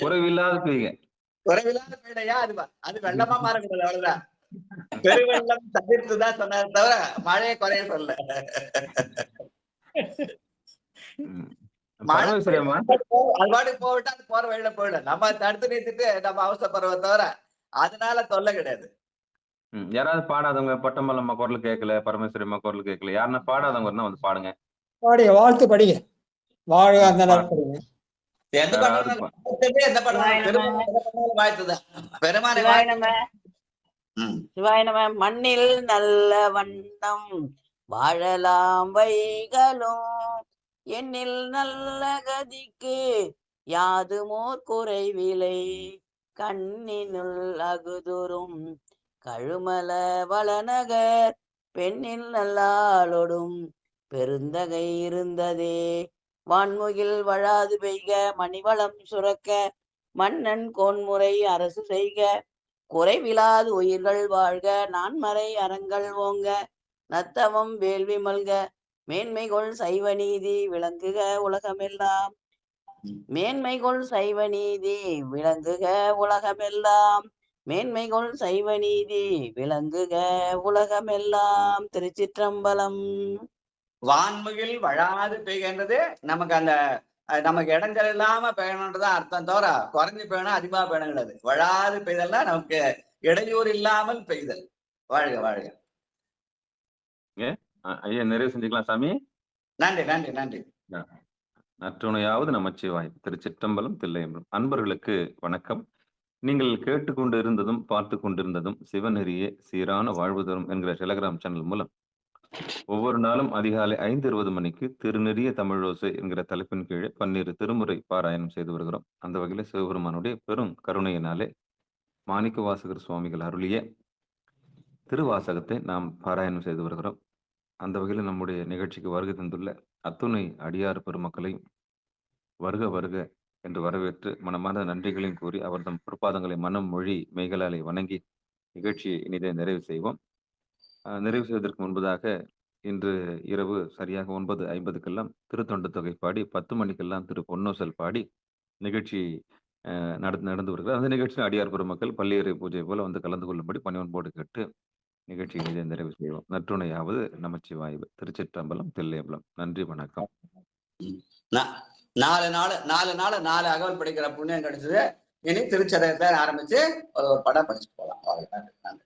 குறைவில்லாத பெய்க. குறைவில்லாத பெய்டையா? அது வெள்ளமா மாறக்கூடாது. அவ்வளவுதான். பெருவெள்ளம் தவிர்த்துதான் சொன்னார் தவிர மழையை குறைய சொல்ல. அது போவிட்டா அது போற வழியில போயிடும். நம்ம தடுத்து நிறுத்திட்டு நம்ம அவசரப்படுறத தவிர அதனால தொல்லை கிடையாது. யாராவது பாடாதவங்க, பட்டம்பலம்மா குரல் கேட்கல, பரமேஸ்வரியம்மா குரல் கேட்கல, யாருன்னா பாடாதவங்கன்னா வந்து பாடுங்க. பாடிய வாழ்த்து படிங்க. வாழ்க அந்த படிங்க. எந்த வாழ்த்துதான் பெருமானை. சிவாய நம. மண்ணில் நல்ல வண்ணம் வாழலாம் வைகளும் எண்ணில் நல்ல கதிக்கு யாதுமோர் குறைவிலை கண்ணினுள் அகுதுரும் கழுமல வளநகர் பெண்ணில் நல்லாளொடும் பெருந்தகை இருந்ததே வான்முகில் வழாது பெய்க மணிவளம் சுரக்க மன்னன் கோன்முறை அரசு செய்க குறைவிலாது உயிர்கள் வாழ்க நான்மறை அறங்கள் ஓங்க நத்தவம் வேள்வி மல்க மேன்மைகொள் சைவ நீதி விளங்குக உலகமெல்லாம். மேன்மைகொள் சைவ நீதி விளங்குக உலகமெல்லாம். மேன்மைகொள் சைவ நீதி விளங்குக உலகமெல்லாம். திருச்சிற்றம்பலம். வான்முகில் வழாது பெய்கின்றது நமக்கு இடைஞ்சல் இல்லாம பெய்யணுன்றதான் அர்த்தம் தவிர குறைஞ்சு பெய்யணும் அதிகமா பெய்யணும் கிடையாது. வழாது பெய்தல்னா நமக்கு இடையூறு இல்லாமல் பெய்தல். வாழ்க வாழ்க. ஐயா நிறைவு செஞ்சுக்கலாம் சாமி. நன்றி நன்றி நன்றி. நற்றுணையாவது நமச்சிவாய். திருச்சிற்றம்பலம் தில்லையம்பலம். அன்பர்களுக்கு வணக்கம். நீங்கள் கேட்டுக்கொண்டு இருந்ததும் பார்த்து கொண்டிருந்ததும் சிவநெறியே சீரான வாழ்வு தரும் என்கிற டெலகிராம் சேனல் மூலம் ஒவ்வொரு நாளும் அதிகாலை 5:20 மணிக்கு திருநெறிய தமிழோசை என்கிற தலைப்பின் கீழே 12 திருமுறை பாராயணம் செய்து வருகிறோம். அந்த வகையில் சிவபெருமானுடைய பெரும் கருணையினாலே மாணிக்க வாசகர் சுவாமிகள் அருளிய திருவாசகத்தை நாம் பாராயணம் செய்து வருகிறோம். அந்த வகையில் நம்முடைய நிகழ்ச்சிக்கு வருகை தந்துள்ள அத்துணை அடியார் பெருமக்களையும் வருக வருக என்று வரவேற்று மனமார்ந்த நன்றிகளையும் கூறி அவர்தம் பொற்பாதங்களை மனம் மொழி மெய்களாலை வணங்கி நிகழ்ச்சியை இனிதே நிறைவு செய்வோம். நிறைவு செய்வதற்கு முன்பதாக இன்று இரவு சரியாக 9:50 திருத்தொண்டு தொகை பாடி 10 மணிக்கெல்லாம் திரு பொன்னோசல் பாடி நிகழ்ச்சி நடந்து வருகிறது. அந்த நிகழ்ச்சியில் அடியார் பெருமக்கள் பள்ளியறை பூஜை போல வந்து கலந்து கொள்ளும்படி பணிவன்போடு கேட்டு நிகழ்ச்சி இனிதே நிறைவு செய்வோம். நற்றுணையாவது நமச்சிவாய்வு. திருச்சிற்றம்பலம் தில்லையம்பலம். நன்றி வணக்கம். 4 நாள் அகவல் படிக்கிற புண்ணியம் கிடைச்சது. இனி திருச்சதத்தை ஆரம்பிச்சு ஒரு படம் படிச்சுட்டு போகலாம்.